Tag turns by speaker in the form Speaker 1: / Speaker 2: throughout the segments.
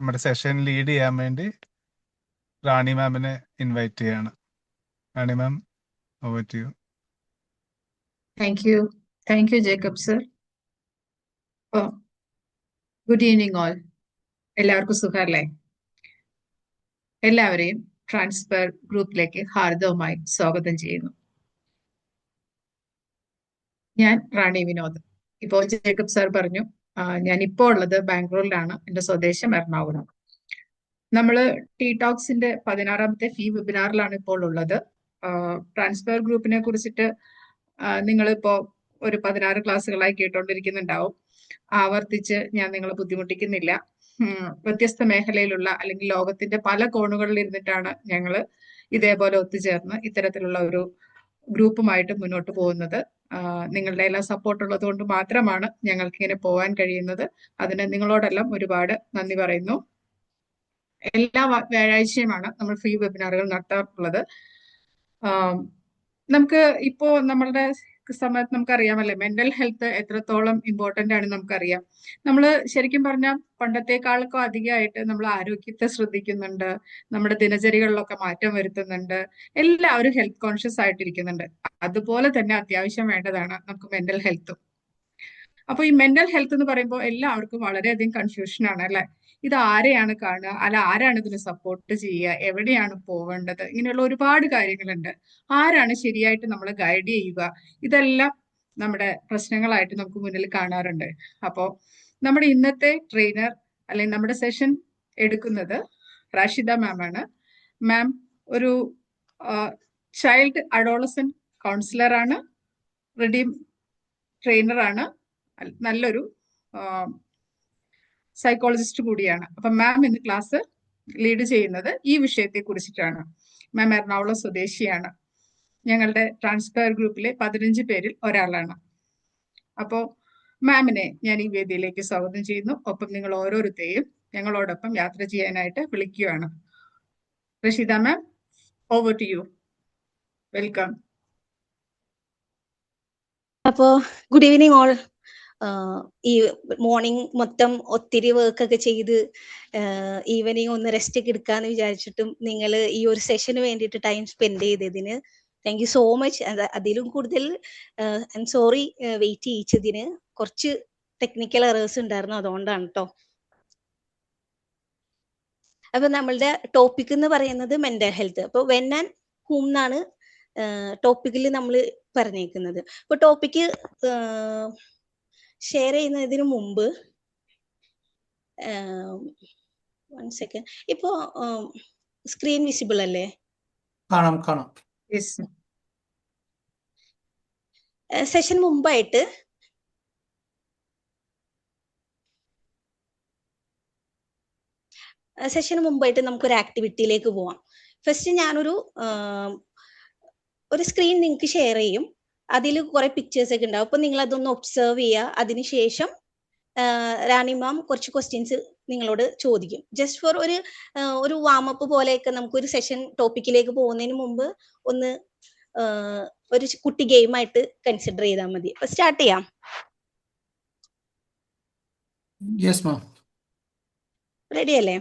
Speaker 1: നമ്മുടെ session lead ചെയ്യാൻ വേണ്ടി റാണി മാമിനെ ഇൻവൈറ്റ് ചെയ്യാണ്. Rani ma'am, over to you.
Speaker 2: Thank you, Jacob sir. Oh, good evening all. എല്ലാവർക്കും സുഖമല്ലേ? എല്ലാവരെയും ട്രാൻസ്ഫർ ഗ്രൂപ്പിലേക്ക് ഹാർദവമായി സ്വാഗതം ചെയ്യുന്നു. ഞാൻ റാണി വിനോദ്. ഇപ്പോൾ ജേക്കബ് സാർ പറഞ്ഞു, ഞാൻ ഇപ്പോൾ ഉള്ളത് ബാംഗ്ലൂരിലാണ്. എൻ്റെ സ്വദേശം എറണാകുളം. നമ്മൾ ടി ടോക്സിന്റെ 16ാമത്തെ ഫീ വെബിനാറിലാണ് ഇപ്പോൾ ഉള്ളത്. ട്രാൻസ്ഫർ ഗ്രൂപ്പിനെ കുറിച്ചിട്ട് നിങ്ങളിപ്പോ ഒരു 16 ക്ലാസ്സുകളായി കേട്ടോണ്ടിരിക്കുന്നുണ്ടാവും. ആവർത്തിച്ച് ഞാൻ നിങ്ങളെ ബുദ്ധിമുട്ടിക്കുന്നില്ല. വ്യത്യസ്ത മേഖലയിലുള്ള അല്ലെങ്കിൽ ലോകത്തിന്റെ പല കോണുകളിൽ ഇരുന്നിട്ടാണ് ഞങ്ങൾ ഇതേപോലെ ഒത്തുചേർന്ന് ഇത്തരത്തിലുള്ള ഒരു ഗ്രൂപ്പുമായിട്ട് മുന്നോട്ട് പോകുന്നത്. നിങ്ങളുടെ എല്ലാ സപ്പോർട്ട് ഉള്ളത് കൊണ്ട് മാത്രമാണ് ഞങ്ങൾക്ക് ഇങ്ങനെ പോകാൻ കഴിയുന്നത്. അതിന് നിങ്ങളോടെല്ലാം ഒരുപാട് നന്ദി പറയുന്നു. എല്ലാ വ്യാഴാഴ്ചയുമാണ് നമ്മൾ ഫ്രീ വെബിനാറുകൾ നടത്താറുള്ളത്. നമുക്ക് ഇപ്പോ നമ്മളുടെ സമയത്ത് നമുക്കറിയാമല്ലേ, മെന്റൽ ഹെൽത്ത് എത്രത്തോളം ഇമ്പോർട്ടന്റ് ആണ് നമുക്കറിയാം. നമ്മൾ ശരിക്കും പറഞ്ഞാൽ പണ്ടത്തെക്കാളൊക്കെ അധികമായിട്ട് നമ്മൾ ആരോഗ്യത്തെ ശ്രദ്ധിക്കുന്നുണ്ട്, നമ്മുടെ ദിനചര്യകളിലൊക്കെ മാറ്റം വരുത്തുന്നുണ്ട്, എല്ലാവരും ഹെൽത്ത് കോൺഷ്യസ് ആയിട്ടിരിക്കുന്നുണ്ട്. അതുപോലെ തന്നെ അത്യാവശ്യം വേണ്ടതാണ് നമുക്ക് മെന്റൽ ഹെൽത്തും. അപ്പൊ ഈ മെന്റൽ ഹെൽത്ത് എന്ന് പറയുമ്പോൾ എല്ലാവർക്കും വളരെയധികം കൺഫ്യൂഷൻ ആണ് അല്ലെ. ഇത് ആരെയാണ് കാണുക, അല്ല ആരാണ് ഇതിന് സപ്പോർട്ട് ചെയ്യുക, എവിടെയാണ് പോവേണ്ടത്, ഇങ്ങനെയുള്ള ഒരുപാട് കാര്യങ്ങളുണ്ട്. ആരാണ് ശരിയായിട്ട് നമ്മളെ ഗൈഡ് ചെയ്യുക, ഇതെല്ലാം നമ്മുടെ പ്രശ്നങ്ങളായിട്ട് നമുക്ക് മുന്നിൽ കാണാറുണ്ട്. അപ്പോൾ നമ്മുടെ ഇന്നത്തെ ട്രെയിനർ അല്ലെങ്കിൽ നമ്മുടെ സെഷൻ എടുക്കുന്നത് റാഷിദ മാം ആണ്. മാം ഒരു ചൈൽഡ് അഡോളസന്റ് കൗൺസിലറാണ്, റിഡീം ട്രെയിനറാണ്, നല്ലൊരു സൈക്കോളജിസ്റ്റ് കൂടിയാണ്. അപ്പൊ മാം ഇന്ന് ക്ലാസ് ലീഡ് ചെയ്യുന്നത് ഈ വിഷയത്തെ കുറിച്ചിട്ടാണ്. മാം എറണാകുളം സ്വദേശിയാണ്. ഞങ്ങളുടെ ട്രാൻസ്ഫർ ഗ്രൂപ്പിലെ 15 പേരിൽ ഒരാളാണ്. അപ്പോ മാമിനെ ഞാൻ ഈ വേദിയിലേക്ക് സ്വാഗതം ചെയ്യുന്നു. ഒപ്പം നിങ്ങൾ ഓരോരുത്തരെയും ഞങ്ങളോടൊപ്പം യാത്ര ചെയ്യാനായിട്ട് വിളിക്കുകയാണ്. റഷീദ മാം, ഓവർ ടു യു. വെൽക്കം.
Speaker 3: അപ്പോ ഗുഡ് ഈവനിങ് ഓൾ. ഈ മോർണിംഗ് മൊത്തം ഒത്തിരി വർക്കൊക്കെ ചെയ്ത് ഈവനിങ് ഒന്ന് റെസ്റ്റ് ഒക്കെ എടുക്കാന്ന് വിചാരിച്ചിട്ടും നിങ്ങൾ ഈ ഒരു സെഷന് വേണ്ടിയിട്ട് ടൈം സ്പെൻഡ് ചെയ്തതിന് താങ്ക് യു സോ മച്ച്. അതിലും കൂടുതൽ ഐ എം സോറി വെയിറ്റ് ചെയ്യിച്ചതിന്. കുറച്ച് ടെക്നിക്കൽ എറേഴ്സ് ഉണ്ടായിരുന്നു, അതുകൊണ്ടാണ് കേട്ടോ. അപ്പൊ നമ്മളുടെ ടോപ്പിക് എന്ന് പറയുന്നത് മെന്റൽ ഹെൽത്ത്. അപ്പൊ വെൻ ആൻഡ് ഹൂം എന്നാണ് ടോപ്പിക്കിൽ നമ്മൾ പറഞ്ഞേക്കുന്നത്. അപ്പൊ ടോപ്പിക്ക് ഷെയർ ചെയ്യുന്നതിന് മുമ്പ് വൺ സെക്കൻഡ്, ഇപ്പോ സ്ക്രീൻ വിസിബിൾ അല്ലേ?
Speaker 4: കാണാം.
Speaker 3: സെഷൻ മുമ്പായിട്ട് നമുക്കൊരു ആക്ടിവിറ്റിയിലേക്ക് പോവാം. ഫസ്റ്റ് ഞാനൊരു സ്ക്രീൻ നിങ്ങൾക്ക് ഷെയർ ചെയ്യും. അതിൽ കുറെ പിക്ചേഴ്സ് ഒക്കെ ഉണ്ടാവും. അപ്പൊ നിങ്ങൾ അതൊന്ന് ഒബ്സർവ് ചെയ്യുക. അതിനുശേഷം റാണി മാം കുറച്ച് ക്വസ്റ്റ്യൻസ് നിങ്ങളോട് ചോദിക്കും. ജസ്റ്റ് ഫോർ ഒരു വാമപ്പ് പോലെയൊക്കെ നമുക്കൊരു സെഷൻ ടോപ്പിക്കിലേക്ക് പോകുന്നതിന് മുമ്പ് ഒന്ന് ഒരു കുട്ടി ഗെയിമായിട്ട് കൺസിഡർ ചെയ്താൽ മതി. അപ്പൊ സ്റ്റാർട്ട് ചെയ്യാം.
Speaker 4: Yes ma'am.
Speaker 3: റെഡി അല്ലേ?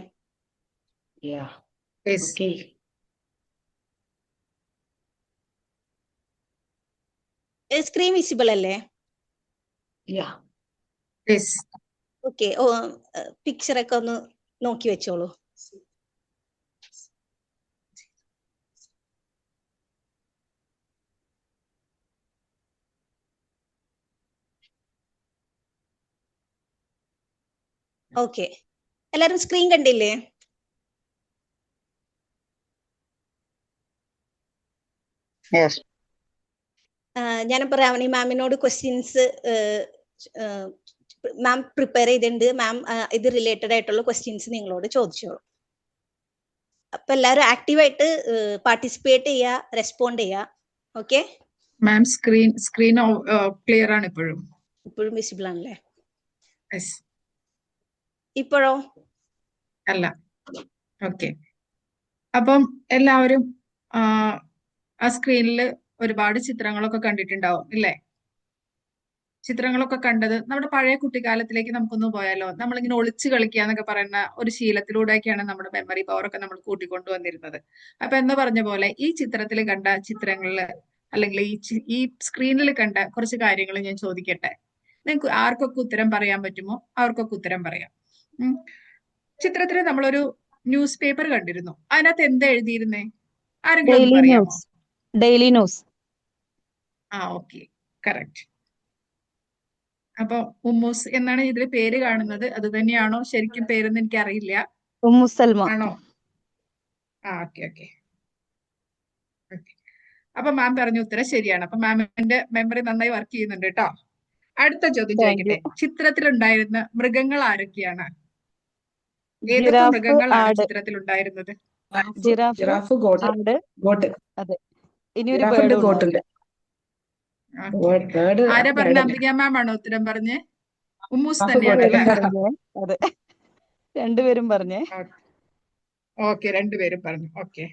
Speaker 3: സ്ക്രീൻ വിസിബിൾ അല്ലേ? ഓക്കെ. പിക്ചർ ഒക്കെ ഒന്ന് നോക്കി വെച്ചോളൂ. ഓക്കെ, എല്ലാരും സ്ക്രീൻ കണ്ടില്ലേ? ഞാനിപ്പോ റാവണി മാമിനോട് ക്വസ്റ്റ്യൻസ് മാം പ്രിപ്പയർ ചെയ്തിട്ടുണ്ട്. മാം ഇത് റിലേറ്റഡ് ആയിട്ടുള്ള ക്വസ്റ്റ്യൻസ് നിങ്ങളോട് ചോദിച്ചോളൂ. അപ്പൊ എല്ലാവരും ആക്റ്റീവായിട്ട് പാർട്ടിസിപ്പേറ്റ് ചെയ്യുക, റെസ്പോണ്ട് ചെയ്യുക. ഓക്കെ
Speaker 2: മാം, സ്ക്രീൻ ക്ലിയർ ആണ് ഇപ്പോഴും
Speaker 3: വിസിബിൾ ആണല്ലേ? ഇപ്പോഴോ?
Speaker 2: അല്ല. ഓക്കെ, അപ്പം എല്ലാവരും ആ സ്ക്രീനിൽ ഒരുപാട് ചിത്രങ്ങളൊക്കെ കണ്ടിട്ടുണ്ടാവും ഇല്ലേ? ചിത്രങ്ങളൊക്കെ കണ്ടത് നമ്മുടെ പഴയ കുട്ടിക്കാലത്തിലേക്ക് നമുക്കൊന്ന് പോയാലോ? നമ്മളിങ്ങനെ ഒളിച്ചു കളിക്കുക എന്നൊക്കെ പറയുന്ന ഒരു ശീലത്തിലൂടെയൊക്കെയാണ് നമ്മുടെ മെമ്മറി പവർ ഒക്കെ നമ്മൾ കൂട്ടിക്കൊണ്ടുവന്നിരുന്നത്. അപ്പൊ എന്ന് പറഞ്ഞ പോലെ ഈ ചിത്രത്തിൽ കണ്ട ചിത്രങ്ങളില് അല്ലെങ്കിൽ ഈ സ്ക്രീനിൽ കണ്ട കുറച്ച് കാര്യങ്ങൾ ഞാൻ ചോദിക്കട്ടെ. നിങ്ങൾക്ക് ആർക്കൊക്കെ ഉത്തരം പറയാൻ പറ്റുമോ അവർക്കൊക്കെ ഉത്തരം പറയാം. ചിത്രത്തിൽ നമ്മളൊരു ന്യൂസ് പേപ്പർ കണ്ടിരുന്നു. അതിനകത്ത് എന്താ എഴുതിയിരുന്നേ? ആരെങ്കിലും ഒന്ന്
Speaker 5: ഡെയിലി
Speaker 2: പറയാമോ?
Speaker 5: News. Daily news.
Speaker 2: Okay, correct. അപ്പൊ ഉമ്മൂസ് എന്നാണ് ഇതിൽ പേര് കാണുന്നത്. അത് തന്നെയാണോ ശരിക്കും പേരെന്ന് എനിക്ക് അറിയില്ല.
Speaker 5: ഉമ്മു സൽമ.
Speaker 2: ആണോ? Okay okay. അപ്പൊ മാം പറഞ്ഞ ഉത്തരം ശരിയാണ്. അപ്പൊ മാമിന്റെ മെമ്മറി നന്നായി വർക്ക് ചെയ്യുന്നുണ്ട് കേട്ടോ. അടുത്ത ചോദ്യം
Speaker 5: താങ്ക് യു.
Speaker 2: ചോദിക്കട്ടെ. ചിത്രത്തിലുണ്ടായിരുന്ന മൃഗങ്ങൾ ആരൊക്കെയാണ്? ഏതൊക്കെ
Speaker 5: ജിറാഫ്,
Speaker 2: മൃഗങ്ങളാണ്
Speaker 5: ആട്.
Speaker 2: ചിത്രത്തിൽ ഉണ്ടായിരുന്നത്?
Speaker 5: ജിറാഫ്,
Speaker 6: ജിറാഫ്, ഗോട്ട്,
Speaker 5: ആട്.
Speaker 6: ഗോട്ട്.
Speaker 5: അതെ. ഇനി ഒരു
Speaker 6: ജിറാഫുണ്ട്,
Speaker 5: ബേർഡും
Speaker 6: ഗോട്ടുണ്ട്.
Speaker 2: Okay.
Speaker 6: ബേർഡ്
Speaker 2: ആരാ പറഞ്ഞ?
Speaker 6: ബേർഡല്ല.
Speaker 2: അംബിക മാം ആണോ ഉത്തരം പറഞ്ഞ്? ഉമ്മൂസ്
Speaker 6: ജിറാഫ്,
Speaker 2: തന്നെയാണ്
Speaker 6: ഗോട്ട്.
Speaker 2: അല്ലേ?
Speaker 5: പറഞ്ഞേ. അതെ. രണ്ടുപേരും പറഞ്ഞേ.
Speaker 2: ഓക്കെ, രണ്ടുപേരും പറഞ്ഞു. ഓക്കെ.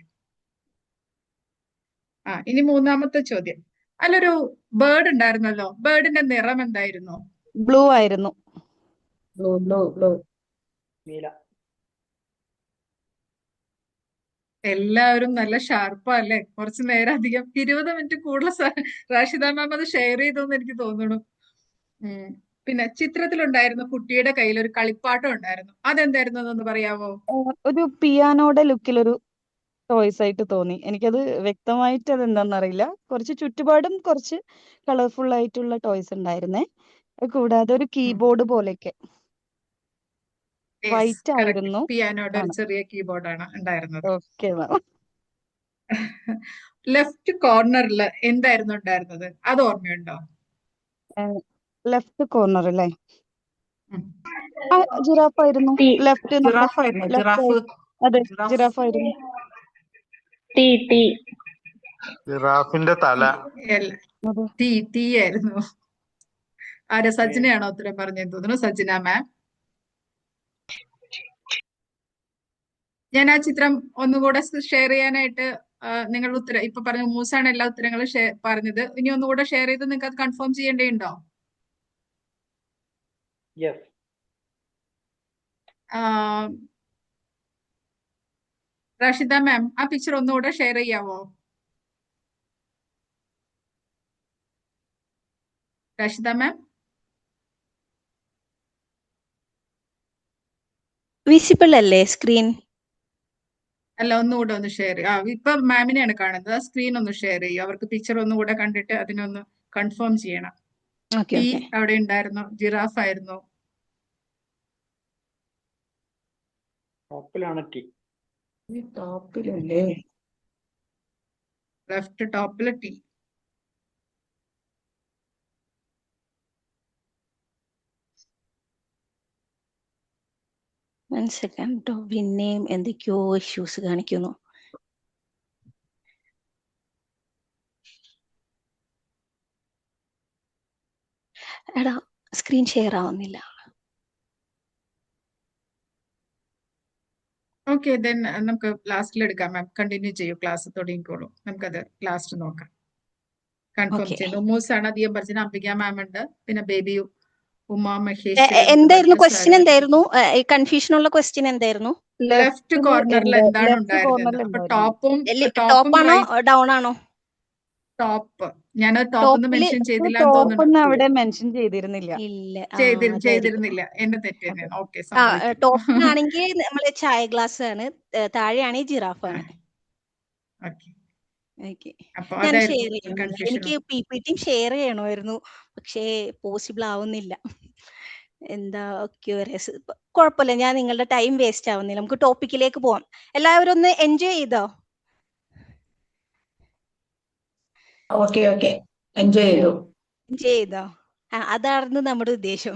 Speaker 2: ഇനി മൂന്നാമത്തെ ചോദ്യം. അല്ലൊരു ബേർഡ് ഉണ്ടായിരുന്നല്ലോ. ബേർഡിന്റെ നിറം എന്തായിരുന്നു?
Speaker 5: ബ്ലൂ ആയിരുന്നു.
Speaker 6: Blue, blue, blue. നീല.
Speaker 2: എല്ലാവരും നല്ല ഷാർപ്പാ അല്ലേ? കുറച്ചു നേരം അധികം 20 മിനിറ്റ് കൂടുതൽ റാഷിദ മാം അത് ഷെയർ ചെയ്തെന്ന് എനിക്ക് തോന്നുന്നു. പിന്നെ ചിത്രത്തിലുണ്ടായിരുന്ന കുട്ടിയുടെ കയ്യിൽ ഒരു കളിപ്പാട്ടം ഉണ്ടായിരുന്നു. അതെന്തായിരുന്നു എന്നൊന്ന് പറയാവോ?
Speaker 5: ഒരു പിയാനോയുടെ ലുക്കിലൊരു ടോയ്സ് ആയിട്ട് തോന്നി. എനിക്കത് വ്യക്തമായിട്ട് അത് എന്താണെന്നറിയില്ല. കുറച്ച് ചുറ്റുപാടും കുറച്ച് കളർഫുൾ ആയിട്ടുള്ള ടോയ്സ് ഉണ്ടായിരുന്നേ. കൂടാതെ ഒരു കീബോർഡ് പോലെയൊക്കെ വൈറ്റ് ആയിരുന്നു.
Speaker 2: പിയാനോയുടെ ഒരു ചെറിയ കീബോർഡാണ് ഉണ്ടായിരുന്നത്.
Speaker 5: Okay ma'am.
Speaker 2: ലെഫ്റ്റ് കോർണറിൽ എന്തായിരുന്നു ഉണ്ടായിരുന്നത്? അത് ഓർമ്മയുണ്ടോ?
Speaker 5: ലെഫ്റ്റ് കോർണർ അല്ലേ? ജിറാഫ് ആയിരുന്നു. ലെഫ്റ്റ്
Speaker 6: ജിറാഫായിരുന്നു. ജിറാഫ്.
Speaker 5: അതെ, ജിറാഫ് ആയിരുന്നു.
Speaker 1: ജിറാഫിന്റെ തല.
Speaker 2: ടീ ആയിരുന്നു. ആരാ? സജ്ജനയാണോ ഉത്തരം പറഞ്ഞെന്ന് തോന്നുന്നു. സജ്ജന മാം. ഞാൻ ആ ചിത്രം ഒന്നുകൂടെ ഷെയർ ചെയ്യാനായിട്ട് നിങ്ങളുടെ ഉത്തരം ഇപ്പൊ പറഞ്ഞ മൂസാണ് എല്ലാ ഉത്തരങ്ങളും പറഞ്ഞത്. ഇനി ഒന്നുകൂടെ ഷെയർ ചെയ്ത് നിങ്ങൾക്ക് അത് കൺഫേം ചെയ്യേണ്ടതുണ്ടോ? റാഷിദ മാം, ആ പിക്ചർ ഒന്നുകൂടെ ഷെയർ ചെയ്യാവോ? റാഷിദ മാം,
Speaker 3: വിസിബിൾ അല്ലേ സ്ക്രീൻ?
Speaker 2: അല്ല, ഒന്നുകൂടെ ഒന്ന് ഷെയർ ഇപ്പൊ മാമിനെയാണ് കാണുന്നത്. ആ സ്ക്രീൻ ഒന്ന് ഷെയർ ചെയ്യും. അവർക്ക് പിക്ചർ ഒന്നുകൂടെ കണ്ടിട്ട് അതിനൊന്ന് കൺഫേം ചെയ്യണം. ടീ അവിടെ ഉണ്ടായിരുന്നു. ജിറാഫ് ആയിരുന്നു.
Speaker 6: ടോപ്പിലല്ലേ?
Speaker 2: ലെഫ്റ്റ് ടോപ്പില് ടീ.
Speaker 3: മനസ്സിലാട്ടോ. പിന്നെയും എന്തൊക്കെയോ ഇഷ്യൂസ് കാണിക്കുന്നു. എടാ, സ്ക്രീൻ ഷെയർ ആവുന്നില്ല.
Speaker 2: ഓക്കെ, ദെൻ നമുക്ക് ലാസ്റ്റിൽ എടുക്കാം. മാം കണ്ടിന്യൂ ചെയ്യൂ. ക്ലാസ് തുടങ്ങിക്കോളൂ. നമുക്കത് ലാസ്റ്റ് നോക്കാം. കൺഫേം ചെയ്യുന്നു. മൂസാണ് അധികം പറഞ്ഞത്. അംബിക മാം ഉണ്ട്. പിന്നെ ബേബി, ഉമ മഹേഷ്.
Speaker 3: എന്തായിരുന്നു ക്വസ്റ്റ്യൻ? എന്തായിരുന്നു കൺഫ്യൂഷൻ ഉള്ള ക്വസ്റ്റ്യൻ? എന്തായിരുന്നു?
Speaker 2: ലെഫ്റ്റ് കോർണറിൽ എന്താണ് ഉണ്ടായിരുന്നത്? അപ്പൊ
Speaker 3: ടോപ്പാണോ ഡൗൺ ആണോ?
Speaker 2: ടോപ്പ്. ഞാൻ ടോപ്പ് മെൻഷൻ ചെയ്തില്ല എന്ന് തോന്നുന്നു.
Speaker 5: അവിടെ മെൻഷൻ ചെയ്തിരുന്നില്ല.
Speaker 2: ചെയ്തിരുന്നില്ല. എന്റെ തെറ്റ് തന്നെയാണ്. ഓക്കെ.
Speaker 3: ടോപ്പിലാണെങ്കിൽ നമ്മള് ചായ ഗ്ലാസ് ആണ്, താഴെയാണെങ്കിൽ ജിറാഫ് ആണ്. ഞാൻ ഷെയർ ചെയ്യണം. എനിക്ക് PPT ഷെയർ ചെയ്യണമായിരുന്നു, പക്ഷേ പോസിബിൾ ആവുന്നില്ല. എന്താ ക്യൂരിയസ്. കുഴപ്പമില്ല, ഞാൻ നിങ്ങളുടെ ടൈം വേസ്റ്റ് ആവുന്നില്ല. നമുക്ക് ടോപ്പിക്കിലേക്ക് പോവാം. എല്ലാവരും ഒന്ന് എൻജോയ് ചെയ്തോ?
Speaker 6: ഓക്കെ, എൻജോയ്
Speaker 3: ചെയ്തോ? അതായിരുന്നു നമ്മുടെ ഉദ്ദേശം.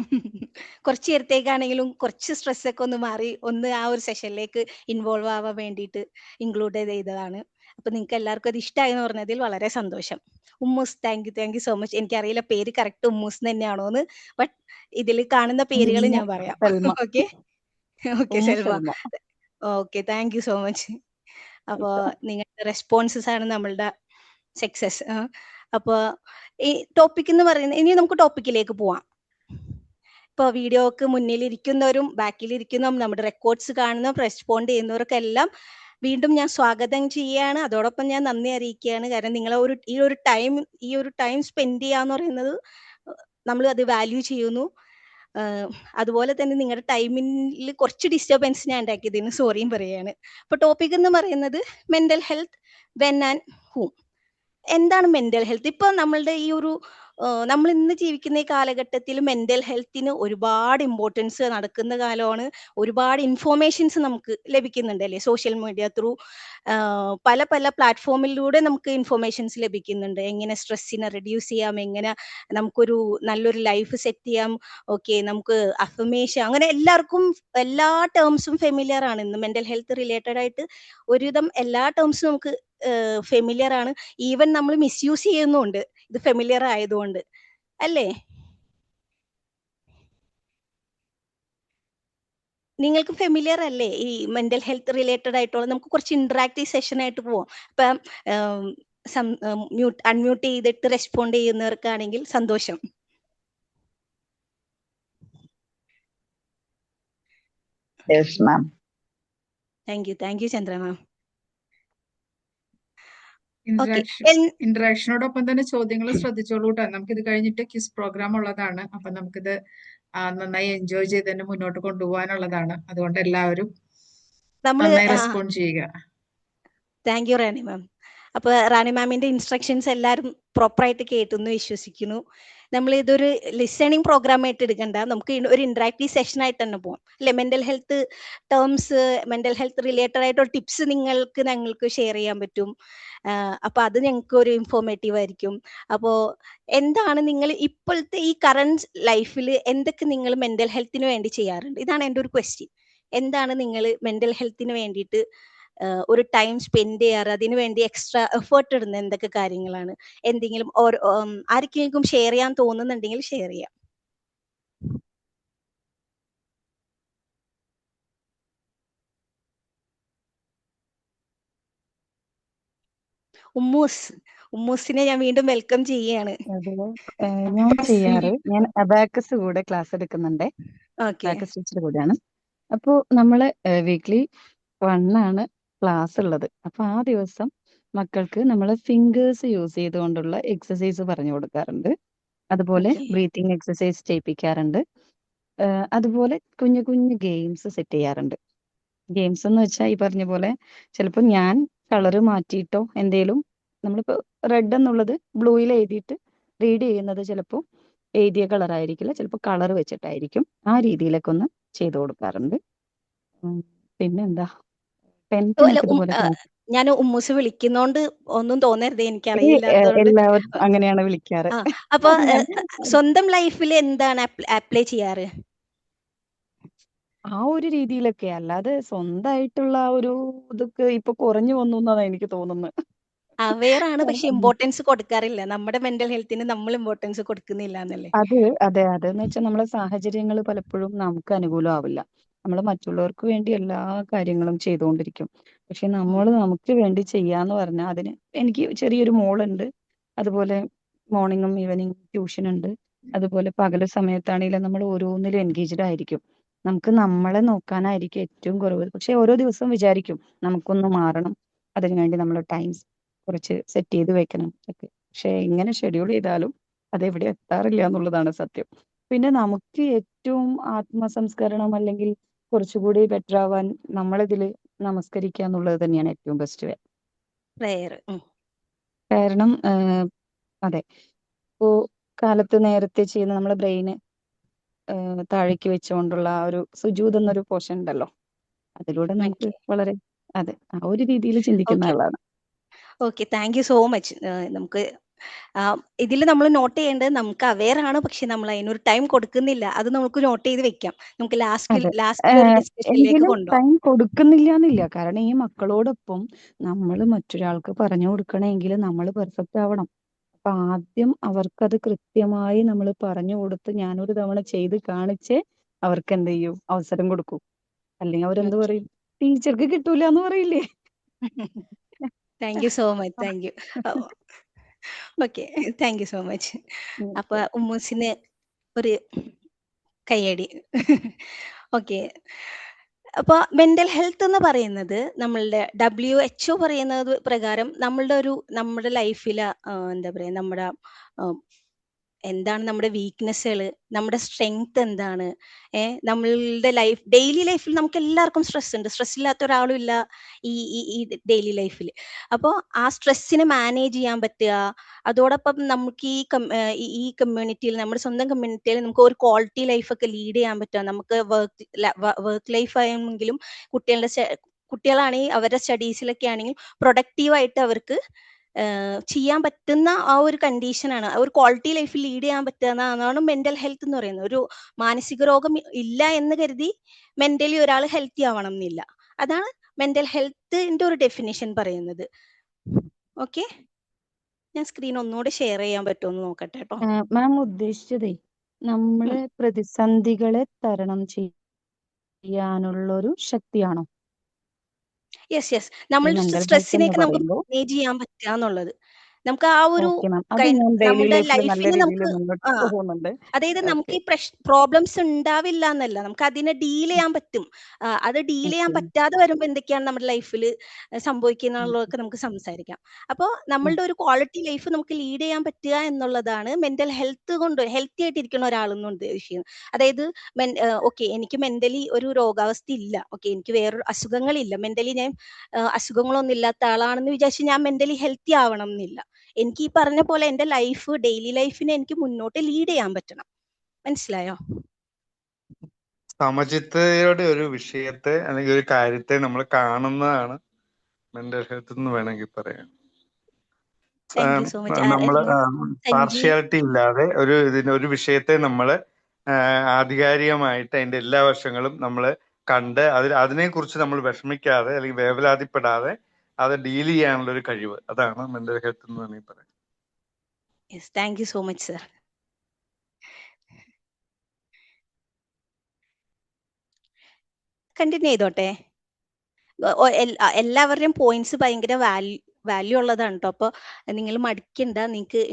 Speaker 3: കുറച്ച് നേരത്തേക്കാണെങ്കിലും കുറച്ച് സ്ട്രെസ് ഒക്കെ ഒന്ന് മാറി ഒന്ന് ആ ഒരു സെഷനിലേക്ക് ഇൻവോൾവ് ആവാൻ വേണ്ടിയിട്ട് ഇൻക്ലൂഡ് ചെയ്തതാണ്. അപ്പൊ നിങ്ങൾക്ക് എല്ലാവർക്കും അത് ഇഷ്ടമായി എന്ന് പറഞ്ഞതിൽ വളരെ സന്തോഷം. Ummus, thank you so much. എനിക്കറിയില്ല പേര് കറക്റ്റ് ഉമ്മൂസ് തന്നെയാണോന്ന്, ബട്ട് ഇതിൽ കാണുന്ന പേരുകൾ ഞാൻ പറയാം. Okay, Selma. Okay, thank you so much. അപ്പോ നിങ്ങളുടെ റെസ്പോൺസസ് ആണ് നമ്മളുടെ സക്സസ്. അപ്പൊ ഈ ടോപ്പിക് എന്ന് പറയുന്നത്, ഇനി നമുക്ക് ടോപ്പിക്കിലേക്ക് പോവാം. ഇപ്പൊ വീഡിയോക്ക് മുന്നിൽ ഇരിക്കുന്നവരും ബാക്കിൽ ഇരിക്കുന്നവരും നമ്മുടെ റെക്കോർഡ്സ് കാണുന്നവരും റെസ്പോണ്ട് ചെയ്യുന്നവർക്കെല്ലാം വീണ്ടും ഞാൻ സ്വാഗതം ചെയ്യാണ്. അതോടൊപ്പം ഞാൻ നന്ദി അറിയിക്കുകയാണ്. കാരണം നിങ്ങളെ ഈ ഒരു ടൈം സ്പെൻഡ് ചെയ്യാന്ന് പറയുന്നത് നമ്മൾ അത് വാല്യൂ ചെയ്യുന്നു. അതുപോലെ തന്നെ നിങ്ങളുടെ ടൈമിൽ കുറച്ച് ഡിസ്റ്റർബൻസ് ഞാൻ ഉണ്ടാക്കിയതിന് സോറിയും പറയാണ്. അപ്പൊ ടോപ്പിക് എന്ന് പറയുന്നത് മെന്റൽ ഹെൽത്ത്, വെൻ ആൻഡ് ഹൂം. എന്താണ് മെന്റൽ ഹെൽത്ത്? ഇപ്പൊ നമ്മളുടെ ഈ ഒരു നമ്മൾ ഇന്ന് ജീവിക്കുന്ന ഈ കാലഘട്ടത്തിൽ മെന്റൽ ഹെൽത്തിന് ഒരുപാട് ഇമ്പോർട്ടൻസ് നടക്കുന്ന കാലമാണ്. ഒരുപാട് ഇൻഫോർമേഷൻസ് നമുക്ക് ലഭിക്കുന്നുണ്ട് അല്ലേ? സോഷ്യൽ മീഡിയ ത്രൂ പല പല പ്ലാറ്റ്ഫോമിലൂടെ നമുക്ക് ഇൻഫോർമേഷൻസ് ലഭിക്കുന്നുണ്ട്. എങ്ങനെ സ്ട്രെസ്സിനെ റെഡ്യൂസ് ചെയ്യാം, എങ്ങനെ നമുക്കൊരു നല്ലൊരു ലൈഫ് സെറ്റ് ചെയ്യാം, ഓക്കെ, നമുക്ക് അഫർമേഷൻ, അങ്ങനെ എല്ലാവർക്കും എല്ലാ ടേംസും ഫെമിലിയർ ആണ്. ഇന്ന് മെന്റൽ ഹെൽത്ത് റിലേറ്റഡ് ആയിട്ട് ഒരുവിധം എല്ലാ ടേംസും നമുക്ക് ഫെമിലിയർ ആണ്. ഈവൻ നമ്മൾ മിസ്യൂസ് ചെയ്യുന്നുണ്ട് ഇത് ഫെമിലിയർ ആയതുകൊണ്ട്, അല്ലേ? നിങ്ങൾക്ക് ഫെമിലിയർ അല്ലേ ഈ മെന്റൽ ഹെൽത്ത് റിലേറ്റഡ് ആയിട്ടുള്ള? നമുക്ക് കുറച്ച് ഇന്ററാക്റ്റീവ് സെഷൻ ആയിട്ട് പോവാം. ഇപ്പം അൺമ്യൂട്ട് ചെയ്തിട്ട് റെസ്പോണ്ട് ചെയ്യുന്നവർക്കാണെങ്കിൽ സന്തോഷം.
Speaker 6: Yes ma'am.
Speaker 3: Thank you Chandra ma'am. Okay,
Speaker 2: ഇന്ററാക്ഷനോടൊപ്പം തന്നെ ചോദ്യങ്ങൾ ശ്രദ്ധിച്ചോളൂ കേട്ടോ. നമുക്കിത് കഴിഞ്ഞിട്ട് ക്വിസ് പ്രോഗ്രാം ഉള്ളതാണ്. അപ്പൊ നമുക്കിത് നന്നായി എൻജോയ് ചെയ്ത് തന്നെ മുന്നോട്ട് കൊണ്ടുപോകാനുള്ളതാണ്. അതുകൊണ്ട് എല്ലാവരും നന്നായി റെസ്പോണ്ട് ചെയ്യുക.
Speaker 3: താങ്ക് യു റാണി മാം. അപ്പൊ റാണി മാമിന്റെ ഇൻസ്ട്രക്ഷൻസ് എല്ലാവരും പ്രോപ്പറായിട്ട് കേട്ടെന്ന് വിശ്വസിക്കുന്നു. നമ്മൾ ഇതൊരു ലിസണിങ് പ്രോഗ്രാം ആയിട്ട് എടുക്കണ്ട, നമുക്ക് ഒരു ഇന്ററാക്റ്റീവ് സെഷൻ ആയിട്ട് തന്നെ പോകാം അല്ലെ? Mental health terms, mental health related ആയിട്ടുള്ള ടിപ്സ് ഞങ്ങൾക്ക് ഷെയർ ചെയ്യാൻ പറ്റും. അപ്പൊ അത് ഞങ്ങൾക്ക് ഒരു ഇൻഫോർമേറ്റീവ് ആയിരിക്കും. അപ്പോ എന്താണ് നിങ്ങൾ ഇപ്പോഴത്തെ ഈ കറന്റ് ലൈഫിൽ എന്തൊക്കെ നിങ്ങൾ മെന്റൽ ഹെൽത്തിന് വേണ്ടി ചെയ്യാറുണ്ട്? ഇതാണ് എൻ്റെ ഒരു ക്വസ്റ്റ്യൻ. എന്താണ് നിങ്ങൾ മെന്റൽ ഹെൽത്തിന് വേണ്ടിയിട്ട് ഒരു ടൈം സ്പെൻഡ് ചെയ്യാറ്, അതിനു വേണ്ടി എക്സ്ട്രാ എഫേർട്ട് ഇടുന്ന എന്തൊക്കെ കാര്യങ്ങളാണ്? എന്തെങ്കിലും ആർക്കെങ്കിലും ഷെയർ ചെയ്യാൻ തോന്നുന്നുണ്ടെങ്കിൽ ഷെയർ ചെയ്യാം. ഉമ്മൂസിനെ ഞാൻ വീണ്ടും വെൽക്കം ചെയ്യാണ്.
Speaker 5: ഞാൻ ചെയ്യാറ്, ഞാൻ അബാക്കസ് കൂടെ ക്ലാസ് എടുക്കുന്നുണ്ട്. അബാക്കസ് ടീച്ചർ കൂടെയാണ്. അപ്പോ നമ്മള് വീക്ക്ലി 1 ആണ് ക്ലാസ് ഉള്ളത്. അപ്പൊ ആ ദിവസം മക്കൾക്ക് നമ്മൾ ഫിംഗേഴ്സ് യൂസ് ചെയ്തുകൊണ്ടുള്ള എക്സസൈസ് പറഞ്ഞു കൊടുക്കാറുണ്ട്. അതുപോലെ ബ്രീത്തിങ് എക്സസൈസ് ചെയ്യിപ്പിക്കാറുണ്ട്. അതുപോലെ കുഞ്ഞു കുഞ്ഞു ഗെയിംസ് സെറ്റ് ചെയ്യാറുണ്ട്. ഗെയിംസ് എന്ന് വെച്ചാൽ ഈ പറഞ്ഞ പോലെ ചിലപ്പോൾ ഞാൻ കളറ് മാറ്റിയിട്ടോ എന്തേലും, നമ്മളിപ്പോൾ റെഡ് എന്നുള്ളത് ബ്ലൂയിൽ എഴുതിയിട്ട് റീഡ് ചെയ്യുന്നത് ചിലപ്പോൾ എഴുതിയ കളറായിരിക്കില്ല, ചിലപ്പോൾ കളർ വെച്ചിട്ടായിരിക്കും. ആ രീതിയിലൊക്കെ ഒന്ന് ചെയ്തു കൊടുക്കാറുണ്ട്. പിന്നെന്താ,
Speaker 3: ഞാൻ ഉമ്മൂസ് വിളിക്കുന്നോണ്ട് ഒന്നും തോന്നരുത്, എനിക്കറിയില്ലാത്തതുകൊണ്ട്
Speaker 5: എല്ലാവരും അങ്ങനെയാണ് വിളിക്കാറ്.
Speaker 3: അപ്പൊ സ്വന്തം ലൈഫിൽ എന്താണ് അപ്ലൈ ചെയ്യാറ്?
Speaker 5: ആ ഒരു രീതിയിലൊക്കെ, അല്ലാതെ സ്വന്തമായിട്ടുള്ള ഒരു ഇതൊക്കെ ഇപ്പൊ കുറഞ്ഞു വന്നു എന്നാണ് എനിക്ക് തോന്നുന്നത്.
Speaker 3: അവെയർ ആണ്, പക്ഷെ ഇമ്പോർട്ടൻസ് കൊടുക്കാറില്ല. നമ്മുടെ മെന്റൽ ഹെൽത്തിന് നമ്മൾ ഇമ്പോർട്ടൻസ് കൊടുക്കുന്നില്ല എന്നല്ലേ?
Speaker 5: അതെന്ന് വെച്ചാൽ നമ്മളെ സാഹചര്യങ്ങൾ പലപ്പോഴും നമുക്ക് അനുകൂലമാവില്ല. നമ്മൾ മറ്റുള്ളവർക്ക് വേണ്ടി എല്ലാ കാര്യങ്ങളും ചെയ്തുകൊണ്ടിരിക്കും. പക്ഷെ നമ്മൾ നമുക്ക് വേണ്ടി ചെയ്യാന്ന് പറഞ്ഞാൽ അതിന്, എനിക്ക് ചെറിയൊരു മോളുണ്ട്. അതുപോലെ മോർണിംഗും ഈവനിങ്ങും ട്യൂഷൻ ഉണ്ട്. അതുപോലെ പകല് സമയത്താണെങ്കിലും നമ്മൾ ഓരോന്നിലും എൻഗേജ്ഡ് ആയിരിക്കും. നമുക്ക് നമ്മളെ നോക്കാനായിരിക്കും ഏറ്റവും കുറവ്. പക്ഷെ ഓരോ ദിവസവും വിചാരിക്കും നമുക്കൊന്ന് മാറണം, അതിനുവേണ്ടി നമ്മൾ ടൈം കുറച്ച് സെറ്റ് ചെയ്ത് വെക്കണം ഒക്കെ. പക്ഷെ എങ്ങനെ ഷെഡ്യൂൾ ചെയ്താലും അതെവിടെ എത്താറില്ല എന്നുള്ളതാണ് സത്യം. പിന്നെ നമുക്ക് ഏറ്റവും ആത്മസംസ്കരണം അല്ലെങ്കിൽ കുറച്ചുകൂടി ബെറ്റർ ആവാൻ നമ്മളിതിൽ നമസ്കരിക്കുക എന്നുള്ളത് തന്നെയാണ് ഏറ്റവും ബെസ്റ്റ് വേ. കാരണം അതെ, ഇപ്പോ കാലത്ത് നേരത്തെ ചെയ്യുന്ന നമ്മളെ ബ്രെയിന് താഴേക്ക് വെച്ചുകൊണ്ടുള്ള ആ ഒരു സുജൂദ് എന്നൊരു പോർഷൻ ഉണ്ടല്ലോ, അതിലൂടെ നമുക്ക് വളരെ ആ ഒരു രീതിയിൽ ചിന്തിക്കുന്ന ആളാണ്.
Speaker 3: Okay, thank you so much. നമുക്ക് ഇതിൽ നമ്മൾ നോട്ട് ചെയ്യേണ്ടത്, നമുക്ക് അവെയർ ആണ്, പക്ഷെ നമ്മൾ അതിനൊരു ടൈം കൊടുക്കുന്നില്ല. അത് നമുക്ക് നോട്ട് ചെയ്ത് വെക്കാം. നമുക്ക് ലാസ്റ്റ് ഒരു ഡിസ്കഷനിലേക്ക് കൊണ്ടുപോകാം.
Speaker 5: ടൈം കൊടുക്കുന്നില്ല എന്നില്ല, കാരണം ഈ മക്കളോടൊപ്പം നമ്മൾ മറ്റൊരാൾക്ക് പറഞ്ഞു കൊടുക്കണമെങ്കിൽ നമ്മൾ പെർഫെക്റ്റ് ആവണം. അപ്പൊ ആദ്യം അവർക്കത് കൃത്യമായി നമ്മൾ പറഞ്ഞു കൊടുത്ത് ഞാനൊരു തവണ ചെയ്ത് കാണിച്ചേ അവർക്ക് എന്ത് ചെയ്യും, അവസരം കൊടുക്കൂ. അല്ലെങ്കിൽ അവരെന്ത് പറയും, ടീച്ചർക്ക് കിട്ടൂല എന്ന് പറയില്ലേ?
Speaker 3: Thank you so much. Thank U. Okay, thank you so much. അപ്പൊ
Speaker 5: ഓക്കെ.
Speaker 3: ഉമ്മൂസിന് ഒരു കയ്യടി. ഓക്കെ. അപ്പോൾ മെന്റൽ ഹെൽത്ത് എന്ന് പറയുന്നത് നമ്മളുടെ WHO പറയുന്നത് പ്രകാരം നമ്മുടെ ലൈഫിൽ എന്താ പറയുക, എന്താണ് നമ്മുടെ വീക്ക്നെസ്സുകൾ, നമ്മുടെ സ്ട്രെങ്ത് എന്താണ്, നമ്മളുടെ ഡെയിലി ലൈഫിൽ നമുക്ക് എല്ലാവർക്കും സ്ട്രെസ് ഉണ്ട്. സ്ട്രെസ് ഇല്ലാത്ത ഒരാളും ഇല്ല ഈ ഈ ഡെയിലി ലൈഫിൽ. അപ്പോൾ ആ സ്ട്രെസ്സിനെ മാനേജ് ചെയ്യാൻ പറ്റുക, അതോടൊപ്പം നമുക്ക് ഈ കമ്മ്യൂണിറ്റിയിൽ, നമ്മുടെ സ്വന്തം കമ്മ്യൂണിറ്റിയിൽ നമുക്ക് ഒരു ക്വാളിറ്റി ലൈഫൊക്കെ ലീഡ് ചെയ്യാൻ പറ്റുക. നമുക്ക് വർക്ക് ലൈഫ് ആയെങ്കിലും കുട്ടികളാണെങ്കിൽ അവരുടെ സ്റ്റഡീസിലൊക്കെ ആണെങ്കിൽ പ്രൊഡക്റ്റീവായിട്ട് അവർക്ക് ചെയ്യാൻ പറ്റുന്ന ആ ഒരു കണ്ടീഷനാണ്, ഒരു ക്വാളിറ്റി ലൈഫ് ലീഡ് ചെയ്യാൻ പറ്റുക എന്നാണ് മെന്റൽ ഹെൽത്ത് എന്ന് പറയുന്നത്. ഒരു മാനസിക രോഗം ഇല്ല എന്ന് കരുതി മെന്റലി ഒരാൾ ഹെൽത്തി ആവണം എന്നില്ല. അതാണ് മെന്റൽ ഹെൽത്തിന്റെ ഒരു ഡെഫിനിഷൻ പറയുന്നത്. ഓക്കെ, ഞാൻ സ്ക്രീൻ ഒന്നുകൂടെ ഷെയർ ചെയ്യാൻ പറ്റുമെന്ന് നോക്കട്ടെ കേട്ടോ.
Speaker 5: മാം ഉദ്ദേശിച്ചതേ നമ്മളെ പ്രതിസന്ധികളെ തരണം ചെയ്യാനുള്ളൊരു ശക്തിയാണോ
Speaker 3: യെസ്, നമ്മളുടെ
Speaker 5: മെന്റൽ ഹെൽത്ത് എന്ന്
Speaker 3: സ്ട്രെസ്സിനെയൊക്കെ നമുക്ക്
Speaker 5: പറയുമ്പോൾ?
Speaker 3: മാനേജ് ചെയ്യാൻ പറ്റുക എന്നുള്ളത്. നമുക്ക് ആ ഒരു
Speaker 5: ഓക്കെ മാം, അത് ഞാൻ ഡെയിലി
Speaker 3: നമ്മുടെ
Speaker 5: ലൈഫിൽ നല്ല
Speaker 3: ലൈഫിന്
Speaker 5: രീതിയിൽ
Speaker 3: നമുക്ക്
Speaker 5: മുന്നോട്ട് പോകുന്നുണ്ട്.
Speaker 3: അതായത് നമുക്ക്
Speaker 5: ഓക്കെ
Speaker 3: ഈ പ്രോബ്ലംസ് ഉണ്ടാവില്ല എന്നല്ല, നമുക്ക് അതിനെ ഡീൽ ചെയ്യാൻ പറ്റും. അത് ഡീൽ ചെയ്യാൻ
Speaker 5: ഓക്കെ
Speaker 3: പറ്റാതെ വരുമ്പോൾ എന്തൊക്കെയാണ് നമ്മുടെ ലൈഫിൽ സംഭവിക്കുന്നുള്ളതൊക്കെ നമുക്ക് സംസാരിക്കാം. അപ്പോൾ നമ്മളുടെ ഒരു ക്വാളിറ്റി ലൈഫ് നമുക്ക് ലീഡ് ചെയ്യാൻ പറ്റുക എന്നുള്ളതാണ് മെന്റൽ ഹെൽത്ത് കൊണ്ട് ഹെൽത്തി ആയിട്ടിരിക്കുന്ന ഒരാളെന്ന് ഉദ്ദേശിക്കുന്നത്. അതായത് ഓക്കെ, എനിക്ക് മെന്റലി ഒരു രോഗാവസ്ഥ ഇല്ല, ഓക്കെ, എനിക്ക് വേറൊരു അസുഖങ്ങളില്ല, മെന്റലി ഞാൻ അസുഖങ്ങളൊന്നും ഇല്ലാത്ത ആളാണെന്ന് വിചാരിച്ച് ഞാൻ മെന്റലി ഹെൽത്തി ആവണം എന്നില്ല. എനിക്ക് ഈ പറഞ്ഞ പോലെ എൻ്റെ ഡെയിലി ലൈഫിനെ എനിക്ക് മുന്നോട്ട് ലീഡ് ചെയ്യാൻ പറ്റണം. മനസ്സിലായോ?
Speaker 1: സമചിത്തതയുടെ ഒരു വിഷയത്തെ അല്ലെങ്കിൽ ഒരു കാര്യത്തെ നമ്മൾ കാണുന്നതാണ് മെന്റൽ ഹെൽത്ത് എന്ന് വേണമെങ്കിൽ പറയാം.
Speaker 3: Thank you so much.
Speaker 1: നമ്മള്
Speaker 3: സഞ്ജി,
Speaker 1: പാർഷ്യാലിറ്റി ഇല്ലാതെ ഒരു വിഷയത്തെ നമ്മള് ആധികാരികമായിട്ട് അതിന്റെ എല്ലാ വശങ്ങളും നമ്മൾ കണ്ട് അതിനെക്കുറിച്ച് നമ്മൾ വിഷമിക്കാതെ അല്ലെങ്കിൽ വേവലാതിപ്പെടാതെ അത് ഡീൽ ചെയ്യാനുള്ള ഒരു കഴിവ്, അതാണ് മെന്റൽ ഹെൽത്ത് എന്ന് വേണമെങ്കിൽ പറയാം.
Speaker 3: Yes, thank you so much sir. Continue ചെയ്തോട്ടെ. എല്ലാവരുടെയും പോയിന്റ്സ് ഭയങ്കര വാല്യൂ ഉള്ളതാണ് കേട്ടോ. അപ്പോൾ നിങ്ങൾ മടിക്കണ്ട, നിങ്ങൾക്ക്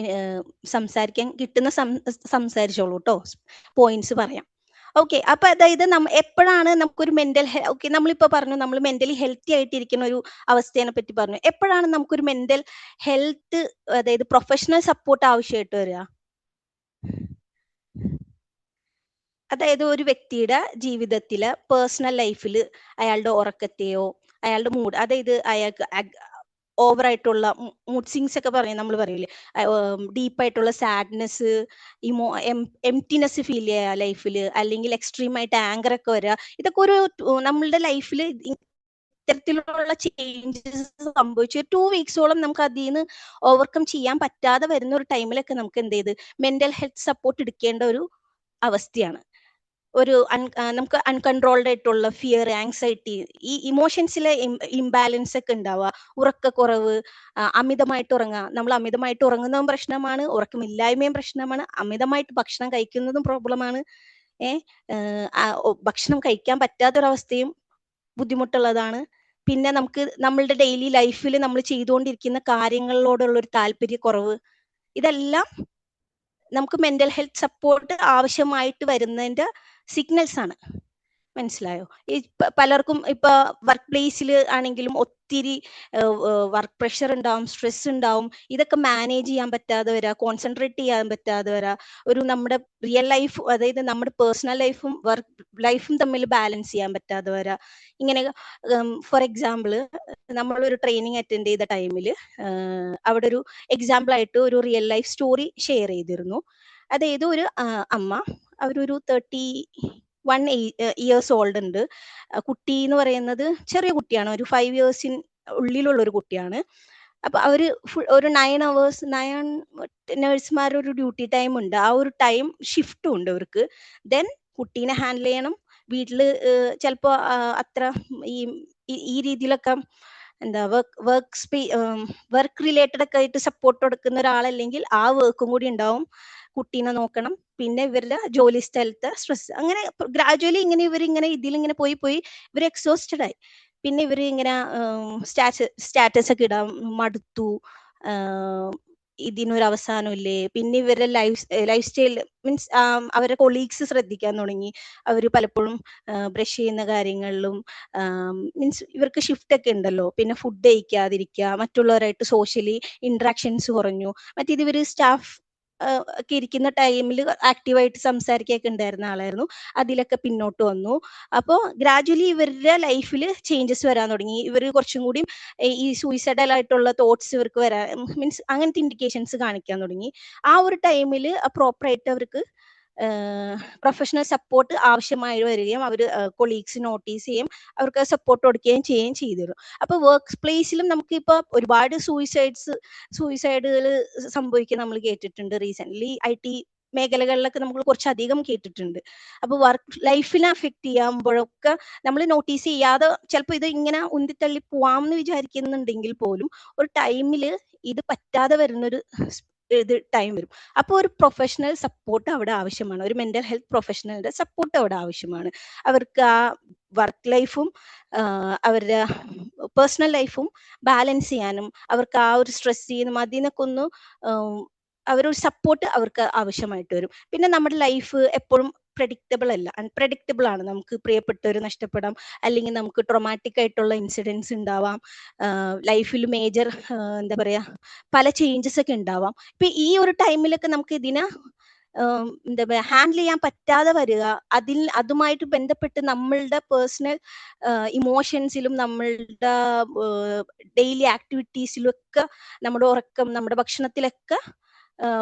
Speaker 3: സംസാരിക്കാൻ കിട്ടുന്ന സംസാരിച്ചോളൂ കേട്ടോ. പോയിന്റ്സ് പറയാം. ഓക്കെ, അപ്പൊ അതായത് എപ്പോഴാണ് നമുക്കൊരു ഓക്കെ, നമ്മളിപ്പോ പറഞ്ഞു നമ്മൾ മെന്റലി ഹെൽത്തി ആയിട്ടിരിക്കുന്ന ഒരു അവസ്ഥയെ പറ്റി പറഞ്ഞു. എപ്പോഴാണ് നമുക്കൊരു മെന്റൽ ഹെൽത്ത്, അതായത് പ്രൊഫഷണൽ സപ്പോർട്ട് ആവശ്യമായിട്ട് വരിക? അതായത് ഒരു വ്യക്തിയുടെ ജീവിതത്തില് പേഴ്സണൽ ലൈഫിൽ അയാളുടെ ഉറക്കത്തെയോ അയാളുടെ മൂഡ്, അതായത് അയാൾക്ക് ഓവറായിട്ടുള്ള മൂഡ് സ്വിങ്സ് ഒക്കെ നമ്മൾ പറയില്ലേ, ഡീപ്പായിട്ടുള്ള സാഡ്നെസ്, എംപ്റ്റിനെസ് ഫീൽ ചെയ്യുക ലൈഫിൽ, അല്ലെങ്കിൽ എക്സ്ട്രീം ആയിട്ട് ആങ്കർ ഒക്കെ വരിക, ഇതൊക്കെ ഒരു നമ്മളുടെ ലൈഫിൽ ഇത്തരത്തിലുള്ള ചേഞ്ചസ് സംഭവിച്ചു 2 വീക്സോളം നമുക്ക് അതിൽ നിന്ന് ഓവർകം ചെയ്യാൻ പറ്റാതെ വരുന്ന ഒരു ടൈമിലൊക്കെ നമുക്ക് എന്ത് ചെയ്ത് മെന്റൽ ഹെൽത്ത് സപ്പോർട്ട് എടുക്കേണ്ട ഒരു അവസ്ഥയാണ്. നമുക്ക് അൺകൺട്രോൾഡ് ആയിട്ടുള്ള ഫിയർ, ആങ്സൈറ്റി, ഈ ഇമോഷൻസിലെ ഇംബാലൻസ് ഒക്കെ ഉണ്ടാവുക, ഉറക്കക്കുറവ്, അമിതമായിട്ട് ഉറങ്ങുക. നമ്മൾ അമിതമായിട്ട് ഉറങ്ങുന്നതും പ്രശ്നമാണ്, ഉറക്കമില്ലായ്മയും പ്രശ്നമാണ്, അമിതമായിട്ട് ഭക്ഷണം കഴിക്കുന്നതും പ്രോബ്ലമാണ്, ഭക്ഷണം കഴിക്കാൻ പറ്റാത്തൊരവസ്ഥയും ബുദ്ധിമുട്ടുള്ളതാണ്. പിന്നെ നമുക്ക് നമ്മളുടെ ഡെയിലി ലൈഫിൽ നമ്മൾ ചെയ്തുകൊണ്ടിരിക്കുന്ന കാര്യങ്ങളോടുള്ള ഒരു താല്പര്യക്കുറവ്, ഇതെല്ലാം നമുക്ക് മെന്റൽ ഹെൽത്ത് സപ്പോർട്ട് ആവശ്യമായിട്ട് വരുന്നതിന്റെ സിഗ്നൽസ് ആണ്. മനസ്സിലായോ? ഈ പലർക്കും ഇപ്പൊ വർക്ക് പ്ലേസിൽ ആണെങ്കിലും ഒത്തിരി വർക്ക് പ്രഷർ ഉണ്ടാവും, സ്ട്രെസ് ഉണ്ടാവും. ഇതൊക്കെ മാനേജ് ചെയ്യാൻ പറ്റാതെ വരാ, കോൺസെൻട്രേറ്റ് ചെയ്യാൻ പറ്റാതെ വരാ, നമ്മുടെ റിയൽ ലൈഫ്, അതായത് നമ്മുടെ പേഴ്സണൽ ലൈഫും വർക്ക് ലൈഫും തമ്മിൽ ബാലൻസ് ചെയ്യാൻ പറ്റാതെ വരാ. ഇങ്ങനെ ഫോർ എക്സാമ്പിൾ, നമ്മളൊരു ട്രെയിനിങ് അറ്റൻഡ് ചെയ്ത ടൈമിൽ അവിടെ ഒരു എക്സാമ്പിൾ ആയിട്ട് ഒരു റിയൽ ലൈഫ് സ്റ്റോറി ഷെയർ ചെയ്തിരുന്നു. അതായത് ഒരു അമ്മ, അവരൊരു 31 ഇയേഴ്സ് ഓൾഡ് ഉണ്ട്. കുട്ടി എന്ന് പറയുന്നത് ചെറിയ കുട്ടിയാണ്, ഒരു 5 ഇയേഴ്സിന് ഉള്ളിലുള്ള ഒരു കുട്ടിയാണ്. അപ്പൊ അവര് ഒരു 9 hours നഴ്സുമാരൊരു ഡ്യൂട്ടി ടൈം ഉണ്ട്, ആ ഒരു ടൈം ഷിഫ്റ്റും ഉണ്ട് അവർക്ക്. ദെൻ കുട്ടീനെ ഹാൻഡിൽ ചെയ്യണം. വീട്ടില് ചിലപ്പോ അത്ര ഈ രീതിയിലൊക്കെ എന്താ വർക്ക് റിലേറ്റഡ് ഒക്കെ ആയിട്ട് സപ്പോർട്ട് കൊടുക്കുന്ന ഒരാളല്ലെങ്കിൽ ആ വർക്കും കൂടി ഉണ്ടാവും. കുട്ടീനെ നോക്കണം, പിന്നെ ഇവരുടെ ജോലി സ്ഥലത്തെ സ്ട്രെസ്, അങ്ങനെ ഗ്രാജുവലി ഇവരിങ്ങനെ ഇതിലിങ്ങനെ പോയി ഇവർ എക്സോസ്റ്റഡ് ആയി. പിന്നെ ഇവർ ഇങ്ങനെ സ്റ്റാറ്റസ് ഒക്കെ ഇടാൻ മടുത്തു. ഇതിനൊരു അവസാനമില്ലേ? പിന്നെ ഇവരുടെ ലൈഫ് സ്റ്റൈൽ മീൻസ് അവരുടെ കൊളീഗ്സ് ശ്രദ്ധിക്കാൻ തുടങ്ങി. അവർ പലപ്പോഴും ബ്രഷ് ചെയ്യുന്ന കാര്യങ്ങളിലും മീൻസ് ഇവർക്ക് ഷിഫ്റ്റ് ഒക്കെ ഉണ്ടല്ലോ. പിന്നെ ഫുഡ് കഴിക്കാതിരിക്കുക, മറ്റുള്ളവരായിട്ട് സോഷ്യലി ഇന്ററാക്ഷൻസ് കുറഞ്ഞു. മറ്റേത് ഇവർ സ്റ്റാഫ് ഒക്കെ ഇരിക്കുന്ന ടൈമിൽ ആക്റ്റീവായിട്ട് സംസാരിക്കുകയൊക്കെ ഉണ്ടായിരുന്ന ആളായിരുന്നു. അതിലൊക്കെ പിന്നോട്ട് വന്നു. അപ്പോൾ ഗ്രാജുവലി ഇവരുടെ ലൈഫിൽ ചേഞ്ചസ് വരാൻ തുടങ്ങി. ഇവർ കുറച്ചും കൂടി ഈ സൂയിസൈഡൽ ആയിട്ടുള്ള തോട്ട്സ് ഇവർക്ക് വരാൻ മീൻസ് അങ്ങനത്തെ ഇൻഡിക്കേഷൻസ് കാണിക്കാൻ തുടങ്ങി. ആ ഒരു ടൈമിൽ പ്രോപ്പറായിട്ട് അവർക്ക് പ്രൊഫഷണൽ സപ്പോർട്ട് ആവശ്യമായി വരികയും അവർ കൊളീഗ്സ് നോട്ടീസ് ചെയ്യും, അവർക്ക് സപ്പോർട്ട് കൊടുക്കുകയും ചെയ്തിരുന്നു. അപ്പോൾ വർക്ക് പ്ലേസിലും നമുക്കിപ്പോൾ ഒരുപാട് സൂയിസൈഡുകൾ സംഭവിക്കാൻ നമ്മൾ കേട്ടിട്ടുണ്ട്. റീസെന്റ് IT മേഖലകളിലൊക്കെ നമ്മൾ കുറച്ചധികം കേട്ടിട്ടുണ്ട്. അപ്പോൾ വർക്ക് ലൈഫിനെ അഫക്റ്റ് ചെയ്യുമ്പോഴൊക്കെ നമ്മൾ നോട്ടീസ് ചെയ്യാതെ ചിലപ്പോൾ ഇത് ഇങ്ങനെ ഉന്തിത്തള്ളി പോവാമെന്ന് വിചാരിക്കുന്നുണ്ടെങ്കിൽ പോലും ഒരു ടൈമിൽ ഇത് പറ്റാതെ വരുന്നൊരു ടൈം വരും. അപ്പോൾ ഒരു പ്രൊഫഷണൽ സപ്പോർട്ട് അവിടെ ആവശ്യമാണ്. ഒരു മെന്റൽ ഹെൽത്ത് പ്രൊഫഷണലിന്റെ സപ്പോർട്ട് അവിടെ ആവശ്യമാണ്. അവർക്ക് ആ വർക്ക് ലൈഫും അവരുടെ പേഴ്സണൽ ലൈഫും ബാലൻസ് ചെയ്യാനും അവർക്ക് ആ ഒരു സ്ട്രെസ് ചെയ്യുന്ന അതിനൊക്കെ ഒന്ന് അവരൊരു സപ്പോർട്ട് അവർക്ക് ആവശ്യമായിട്ട് വരും. പിന്നെ നമ്മുടെ ലൈഫ് എപ്പോഴും പ്രഡിക്റ്റബിൾ അല്ല, അൺപ്രഡിക്റ്റബിൾ ആണ്. നമുക്ക് പ്രിയപ്പെട്ടവർ നഷ്ടപ്പെടാം, അല്ലെങ്കിൽ നമുക്ക് ട്രോമാറ്റിക് ആയിട്ടുള്ള ഇൻസിഡൻസ് ഉണ്ടാവാം, ലൈഫിൽ മേജർ എന്താ പറയാ പല ചേഞ്ചസ് ഒക്കെ ഉണ്ടാവാം. ഇപ്പൊ ഈ ഒരു ടൈമിലൊക്കെ നമുക്ക് ഇതിനെ എന്താ പറയാ ഹാൻഡിൽ ചെയ്യാൻ പറ്റാതെ വരിക, അതുമായിട്ട് ബന്ധപ്പെട്ട് നമ്മളുടെ പേഴ്സണൽ ഇമോഷൻസിലും നമ്മളുടെ ഡെയിലി ആക്ടിവിറ്റീസിലും ഒക്കെ നമ്മുടെ ഉറക്കം, നമ്മുടെ ഭക്ഷണത്തിലൊക്കെ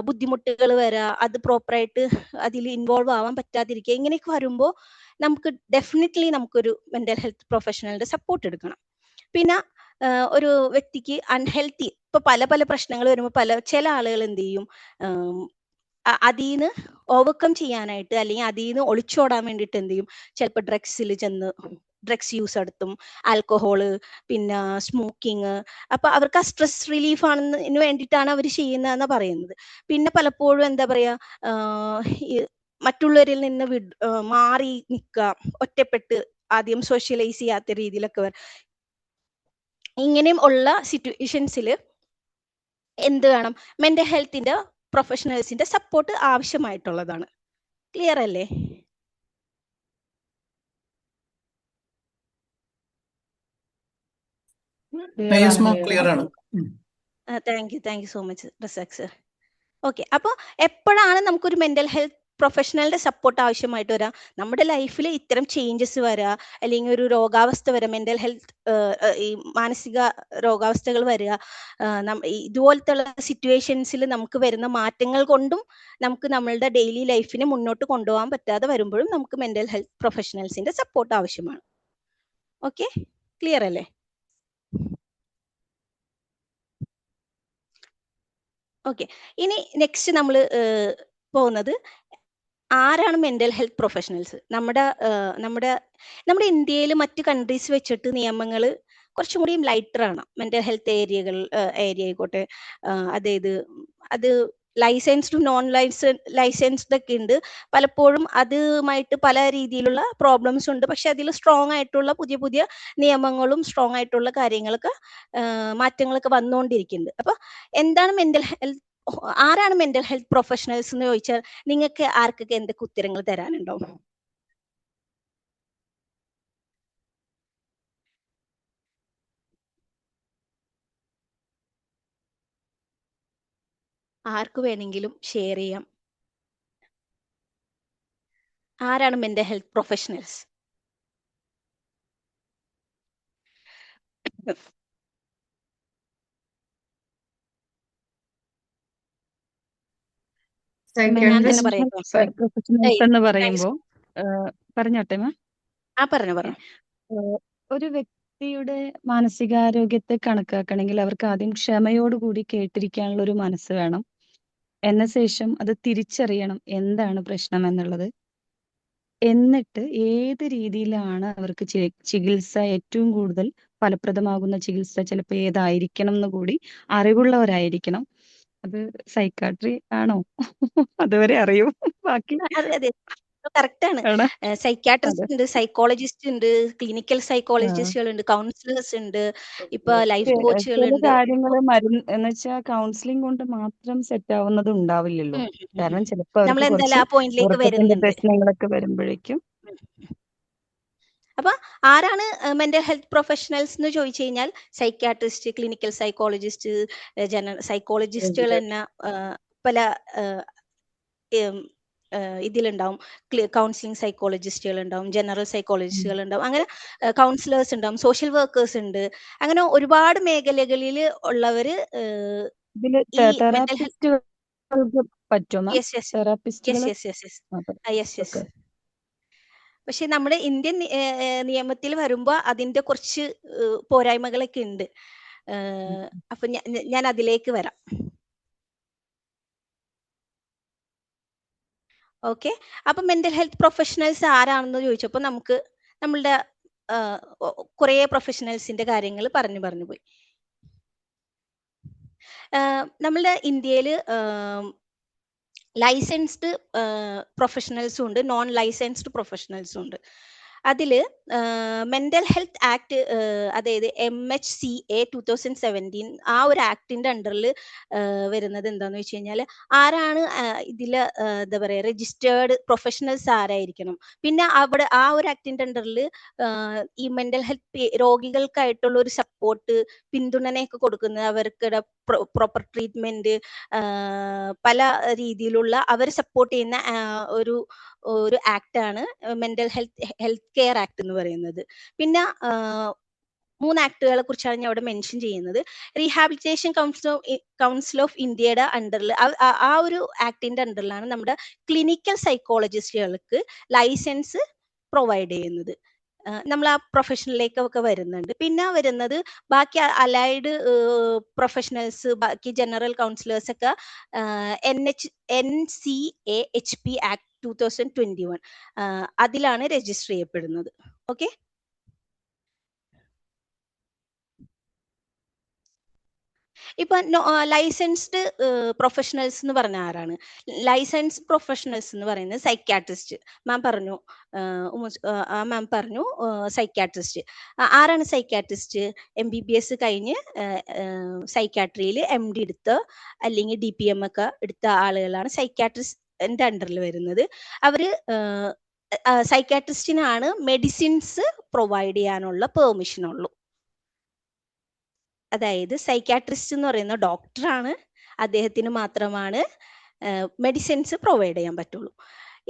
Speaker 3: ബുദ്ധിമുട്ടുകൾ വരാ, അത് പ്രോപ്പറായിട്ട് അതിൽ ഇൻവോൾവ് ആവാൻ പറ്റാതിരിക്കുക, ഇങ്ങനെയൊക്കെ വരുമ്പോൾ നമുക്ക് ഡെഫിനറ്റ്ലി നമുക്കൊരു മെന്റൽ ഹെൽത്ത് പ്രൊഫഷണലിന്റെ സപ്പോർട്ട് എടുക്കണം. പിന്നെ ഒരു വ്യക്തിക്ക് അൺഹെൽത്തി ഇപ്പൊ പല പല പ്രശ്നങ്ങൾ വരുമ്പോൾ ചില ആളുകൾ എന്ത് ചെയ്യും, അതിന്ന് ഓവർകം ചെയ്യാനായിട്ട് അല്ലെങ്കിൽ അതിന്ന് ഒളിച്ചോടാൻ വേണ്ടിയിട്ട് എന്ത് ചെയ്യും, ചിലപ്പോൾ ഡ്രഗ്സ് യൂസ് നടത്തും, ആൽക്കഹോള്, പിന്നെ സ്മോക്കിങ്. അപ്പൊ അവർക്ക് ആ സ്ട്രെസ് റിലീഫ് ആണെന്നതിന് വേണ്ടിയിട്ടാണ് അവർ ചെയ്യുന്നതെന്ന് പറയുന്നത്. പിന്നെ പലപ്പോഴും എന്താ പറയാ മറ്റുള്ളവരിൽ നിന്ന് മാറി നിൽക്കുക, ഒറ്റപ്പെട്ട് ആദ്യം സോഷ്യലൈസ് ചെയ്യാത്ത രീതിയിലൊക്കെ ഇങ്ങനെയും ഉള്ള സിറ്റുവേഷൻസിൽ എന്ത് വേണം, മെന്റൽ ഹെൽത്തിന്റെ പ്രൊഫഷണൽസിന്റെ സപ്പോർട്ട് ആവശ്യമായിട്ടുള്ളതാണ്. ക്ലിയർ അല്ലേ?
Speaker 4: യെസ് മാം, ക്ലിയർ ആണ്.
Speaker 3: Thank you so much Razak sir. Okay, അപ്പോൾ എപ്പോഴാണ് നമുക്കൊരു മെന്റൽ ഹെൽത്ത് പ്രൊഫഷണലിന്റെ സപ്പോർട്ട് ആവശ്യമായിട്ട് വരാം? നമ്മുടെ ലൈഫിൽ ഇത്തരം ചേഞ്ചസ് വരാ, അല്ലെങ്കിൽ ഒരു രോഗാവസ്ഥ വരാം, മെന്റൽ ഹെൽത്ത് ഈ മാനസിക രോഗാവസ്ഥകൾ വരിക, ഇതുപോലത്തെ സിറ്റുവേഷൻസിൽ നമുക്ക് വരുന്ന മാറ്റങ്ങൾ കൊണ്ടും നമുക്ക് നമ്മളുടെ ഡെയിലി ലൈഫിനെ മുന്നോട്ട് കൊണ്ടുപോകാൻ പറ്റാതെ വരുമ്പോഴും നമുക്ക് മെന്റൽ ഹെൽത്ത് പ്രൊഫഷണൽസിന്റെ സപ്പോർട്ട് ആവശ്യമാണ്. ഓക്കെ, ക്ലിയർ അല്ലേ? ഓക്കെ, ഇനി നെക്സ്റ്റ് നമ്മൾ പോകുന്നത് ആരാണ് മെന്റൽ ഹെൽത്ത് പ്രൊഫഷണൽസ്. നമ്മുടെ ഇന്ത്യയിൽ മറ്റ് കൺട്രീസ് വെച്ചിട്ട് നിയമങ്ങൾ കുറച്ചും കൂടി ലൈറ്റർ ആണ്. മെന്റൽ ഹെൽത്ത് ഏരിയ ആയിക്കോട്ടെ, അതായത് അത് ലൈസൻസ്ഡും നോൺ ലൈസൻസ്ഡ് ഒക്കെ ഉണ്ട്. പലപ്പോഴും അതുമായിട്ട് പല രീതിയിലുള്ള പ്രോബ്ലംസ് ഉണ്ട്. പക്ഷെ അതിൽ സ്ട്രോങ് ആയിട്ടുള്ള പുതിയ നിയമങ്ങളും സ്ട്രോങ് ആയിട്ടുള്ള കാര്യങ്ങളൊക്കെ മാറ്റങ്ങളൊക്കെ വന്നുകൊണ്ടിരിക്കുന്നുണ്ട്. അപ്പൊ എന്താണ് മെന്റൽ ഹെൽത്ത്, ആരാണ് മെന്റൽ ഹെൽത്ത് പ്രൊഫഷണൽസ് എന്ന് ചോദിച്ചാൽ നിങ്ങൾക്ക് ആർക്കൊക്കെ എന്തൊക്കെ ഉത്തരങ്ങൾ തരാനുണ്ടോ? ആർക്ക് വേണമെങ്കിലും ഷെയർ ചെയ്യാം. ആരാണ് മെന്റൽ ഹെൽത്ത് പ്രൊഫഷണൽസ്? ഞാൻ തന്നെ പറയട്ടോ.
Speaker 5: പ്രൊഫഷണൽസ് എന്ന് പറയുമ്പോൾ പറഞ്ഞോട്ടെ മാം.
Speaker 3: പറഞ്ഞു.
Speaker 5: ഒരു വ്യക്തിയുടെ മാനസികാരോഗ്യത്തെ കണക്കാക്കണമെങ്കിൽ അവർക്ക് ആദ്യം ക്ഷമയോടുകൂടി കേട്ടിരിക്കാനുള്ള ഒരു മനസ്സ് വേണം. എന്ന ശേഷം അത് തിരിച്ചറിയണം എന്താണ് പ്രശ്നം എന്നുള്ളത്. എന്നിട്ട് ഏത് രീതിയിലാണ് അവർക്ക് ചികിത്സ ഏറ്റവും കൂടുതൽ ഫലപ്രദമാകുന്ന ചികിത്സ ചിലപ്പോൾ ഏതായിരിക്കണം എന്ന് കൂടി അറിവുള്ളവരായിരിക്കണം. അത് സൈക്കാട്രി ആണോ അതുവരെ അറിയൂ, ബാക്കി
Speaker 3: അതെ കറക്റ്റ് ആണ്.
Speaker 5: ആണ്. അതെ.
Speaker 3: സൈക്യാട്രിസ്റ്റ് ഉണ്ട്, സൈക്കോളജിസ്റ്റ് ഉണ്ട്, ക്ലിനിക്കൽ
Speaker 5: ആ.
Speaker 3: സൈക്കോളജിസ്റ്റുകൾ ഉണ്ട്, കൗൺസിലേഴ്സ് ഉണ്ട്, ഇപ്പൊ ലൈഫ്
Speaker 5: ചില
Speaker 3: കോച്ചുകളുണ്ട്.
Speaker 5: കാര്യങ്ങള് മരുന്ന് എന്ന് വെച്ചാൽ കൗൺസിലിംഗ് കൊണ്ട് മാത്രം സെറ്റ് ആവുന്നത് ഉണ്ടാവില്ലല്ലോ. കാരണം ചിലപ്പോൾ
Speaker 3: നമ്മൾ
Speaker 5: അവർക്ക്
Speaker 3: എന്തായാലും
Speaker 5: കുറച്ച്
Speaker 3: ആ പോയിന്റിലേക്ക്
Speaker 5: ഉറക്കത്തിന്റെ
Speaker 3: വരുന്നുണ്ട്.
Speaker 5: പ്രശ്നങ്ങളൊക്കെ വരുമ്പോഴേക്കും
Speaker 3: അപ്പൊ ആരാണ് മെന്റൽ ഹെൽത്ത് പ്രൊഫഷണൽസ് എന്ന് ചോദിച്ചു കഴിഞ്ഞാൽ സൈക്യാട്രിസ്റ്റ്, ക്ലിനിക്കൽ സൈക്കോളജിസ്റ്റ്, ജനറൽ സൈക്കോളജിസ്റ്റുകൾ തന്നെ പല ഇതിലുണ്ടാവും. കൗൺസിലിംഗ് സൈക്കോളജിസ്റ്റുകൾ ഉണ്ടാവും, ജനറൽ സൈക്കോളജിസ്റ്റുകൾ ഉണ്ടാവും, അങ്ങനെ കൗൺസിലേഴ്സ് ഉണ്ടാവും, സോഷ്യൽ വർക്കേഴ്സ് ഉണ്ട്, അങ്ങനെ ഒരുപാട് മേഖലകളിൽ ഉള്ളവര്
Speaker 5: ഇതില്
Speaker 3: ഈ മെന്റൽ ഹെൽത്ത്.
Speaker 5: തെറാപ്പിസ്റ്റുകൾക്ക് പറ്റുമോ മാം?
Speaker 3: യെസ് യെസ്
Speaker 5: തെറാപ്പിസ്റ്റുകൾ
Speaker 3: yes yes yes yes yes. പക്ഷെ നമ്മുടെ ഇന്ത്യൻ നിയമത്തിൽ വരുമ്പോൾ അതിന്റെ കുറച്ച് പോരായ്മകളൊക്കെ ഉണ്ട്. അപ്പൊ ഞാൻ അതിലേക്ക് വരാം. ഓക്കെ. അപ്പൊ മെന്റൽ ഹെൽത്ത് പ്രൊഫഷണൽസ് ആരാണെന്ന് ചോദിച്ചപ്പോൾ നമുക്ക് നമ്മളുടെ കുറേ പ്രൊഫഷണൽസിന്റെ കാര്യങ്ങൾ പറഞ്ഞു പോയി. നമ്മളുടെ ഇന്ത്യയിൽ ലൈസൻസ്ഡ് പ്രൊഫഷണൽസും ഉണ്ട്, നോൺ ലൈസൻസ്ഡ് പ്രൊഫഷണൽസും ഉണ്ട്. അതിൽ മെന്റൽ ഹെൽത്ത് ആക്ട്, അതായത് MHCA 2017, ആ ഒരു ആക്ടിന്റെ അണ്ടറിൽ വരുന്നത് എന്താന്ന് വെച്ച് കഴിഞ്ഞാൽ ആരാണ് ഇതിൽ എന്താ പറയുക രജിസ്റ്റേർഡ് പ്രൊഫഷണൽസ് ആരായിരിക്കണം, പിന്നെ അവിടെ ആ ഒരു ആക്ടിന്റെ അണ്ടറിൽ ഈ മെന്റൽ ഹെൽത്ത് രോഗികൾക്കായിട്ടുള്ള ഒരു സപ്പോർട്ട്, പിന്തുണയൊക്കെ കൊടുക്കുന്നത്, അവർക്ക് പ്രോപ്പർ ട്രീറ്റ്മെന്റ്, പല രീതിയിലുള്ള അവർ സപ്പോർട്ട് ചെയ്യുന്ന ഒരു ആക്ട് ആണ് മെന്റൽ ഹെൽത്ത് കെയർ ആക്ട് എന്ന് പറയുന്നത്. പിന്നെ 3 ആക്ടുകളെ കുറിച്ചാണ് ഞാൻ അവിടെ മെൻഷൻ ചെയ്യുന്നത്. റീഹാബിലിറ്റേഷൻ കൗൺസിൽ ഓഫ് ഇന്ത്യയുടെ അണ്ടറിൽ, ആ ഒരു ആക്ടിന്റെ അണ്ടറിലാണ് നമ്മുടെ ക്ലിനിക്കൽ സൈക്കോളജിസ്റ്റുകൾക്ക് ലൈസൻസ് പ്രൊവൈഡ് ചെയ്യുന്നത്. നമ്മൾ ആ പ്രൊഫഷനിലേക്കൊക്കെ വരുന്നുണ്ട്. പിന്നെ വരുന്നത് ബാക്കി അലൈഡ് പ്രൊഫഷണൽസ്, ബാക്കി ജനറൽ കൗൺസിലേഴ്സ് ഒക്കെ NCAHP ആക്ട് 2021 അതിലാണ് രജിസ്റ്റർ ചെയ്യപ്പെടുന്നത്. ഓക്കെ. ഇപ്പൊ ലൈസൻസ്ഡ് പ്രൊഫഷണൽസ് എന്ന് പറഞ്ഞ ആരാണ്? ലൈസൻസ് പ്രൊഫഷണൽസ് എന്ന് പറയുന്നത് സൈക്യാട്രിസ്റ്റ്. മാം പറഞ്ഞു, മാം പറഞ്ഞു സൈക്യാട്രിസ്റ്റ്. ആരാണ് സൈക്യാട്രിസ്റ്റ്? MBBS കഴിഞ്ഞ് സൈക്യാട്രിയിൽ MD എടുത്ത് അല്ലെങ്കിൽ DPM ഒക്കെ എടുത്ത ആളുകളാണ് സൈക്യാട്രിസ്റ്റിന്റെ അണ്ടറിൽ വരുന്നത്. അവര് സൈക്യാട്രിസ്റ്റിനാണ് മെഡിസിൻസ് പ്രൊവൈഡ് ചെയ്യാനുള്ള പെർമിഷൻ ഉള്ളൂ. അതായത് സൈക്യാട്രിസ്റ്റ് എന്ന് പറയുന്ന ഡോക്ടറാണ്, അദ്ദേഹത്തിന് മാത്രമാണ് മെഡിസിൻസ് പ്രൊവൈഡ് ചെയ്യാൻ പറ്റുള്ളൂ.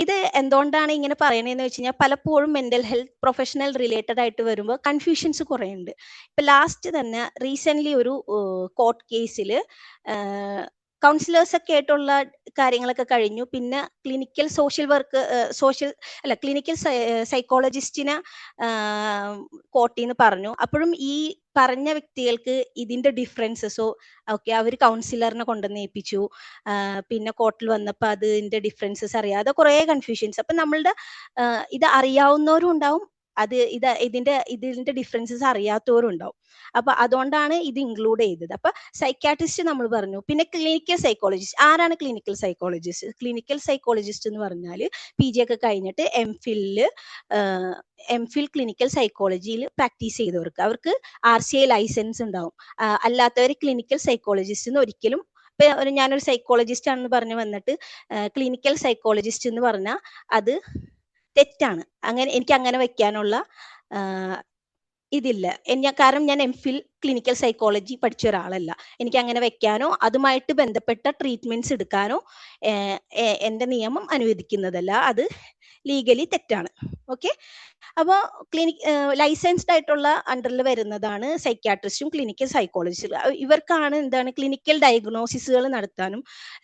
Speaker 3: ഇത് എന്തുകൊണ്ടാണ് ഇങ്ങനെ പറയണതെന്ന് വെച്ച് കഴിഞ്ഞാൽ പലപ്പോഴും മെന്റൽ ഹെൽത്ത് പ്രൊഫഷണൽ റിലേറ്റഡ് ആയിട്ട് വരുമ്പോൾ കൺഫ്യൂഷൻസ് കുറേ ഉണ്ട്. ഇപ്പൊ ലാസ്റ്റ് തന്നെ റീസെന്റ് ഒരു കോർട്ട് കേസിൽ കൗൺസിലേഴ്സ് ഒക്കെ ആയിട്ടുള്ള കാര്യങ്ങളൊക്കെ കഴിഞ്ഞു. പിന്നെ ക്ലിനിക്കൽ ക്ലിനിക്കൽ സൈക്കോളജിസ്റ്റിനെ കോർട്ടിൽ നിന്ന് പറഞ്ഞു. അപ്പോഴും ഈ പറഞ്ഞ വ്യക്തികൾക്ക് ഇതിന്റെ ഡിഫറൻസസോ ഓക്കെ അവർ കൗൺസിലറിനെ കൊണ്ടുവന്ന് ഏൽപ്പിച്ചു. പിന്നെ കോർട്ടിൽ വന്നപ്പോൾ അതിന്റെ ഡിഫറൻസസ് അറിയാതെ കുറെ കൺഫ്യൂഷൻസ്. അപ്പൊ നമ്മളുടെ ഇത് അറിയാവുന്നവരും ഉണ്ടാവും, ഇതിന്റെ ഡിഫറൻസസ് അറിയാത്തവരും ഉണ്ടാവും. അപ്പൊ അതുകൊണ്ടാണ് ഇത് ഇൻക്ലൂഡ് ചെയ്തത്. അപ്പൊ സൈക്യാട്രിസ്റ്റ് നമ്മൾ പറഞ്ഞു. പിന്നെ ക്ലിനിക്കൽ സൈക്കോളജിസ്റ്റ്. ആരാണ് ക്ലിനിക്കൽ സൈക്കോളജിസ്റ്റ്? ക്ലിനിക്കൽ സൈക്കോളജിസ്റ്റ് എന്ന് പറഞ്ഞാൽ PG ഒക്കെ കഴിഞ്ഞിട്ട് MPhil ക്ലിനിക്കൽ സൈക്കോളജിയിൽ പ്രാക്ടീസ് ചെയ്തവർക്ക്, അവർക്ക് RCI ലൈസൻസ് ഉണ്ടാവും. അല്ലാത്തവർ ക്ലിനിക്കൽ സൈക്കോളജിസ്റ്റ് എന്ന് ഒരിക്കലും, ഞാനൊരു സൈക്കോളജിസ്റ്റ് ആണെന്ന് പറഞ്ഞു വന്നിട്ട് ക്ലിനിക്കൽ സൈക്കോളജിസ്റ്റ് എന്ന് പറഞ്ഞാൽ അത് തെറ്റാണ്. എനിക്ക് അങ്ങനെ വെക്കാനുള്ള ഇതില്ല. കാരണം ഞാൻ MPhil ക്ലിനിക്കൽ സൈക്കോളജി പഠിച്ച ഒരാളല്ല. എനിക്ക് അങ്ങനെ വെക്കാനോ അതുമായിട്ട് ബന്ധപ്പെട്ട ട്രീറ്റ്മെന്റ്സ് എടുക്കാനോ എൻ്റെ നിയമം അനുവദിക്കുന്നതല്ല. അത് ലീഗലി തെറ്റാണ്. ഓക്കെ. അപ്പോൾ ലൈസൻസ്ഡ് ആയിട്ടുള്ള അണ്ടറിൽ വരുന്നതാണ് സൈക്യാട്രിസ്റ്റും ക്ലിനിക്കൽ സൈക്കോളജിസ്റ്റും. ഇവർക്കാണ് എന്താണ് ക്ലിനിക്കൽ ഡയഗ്നോസിസുകൾ നടത്താനും,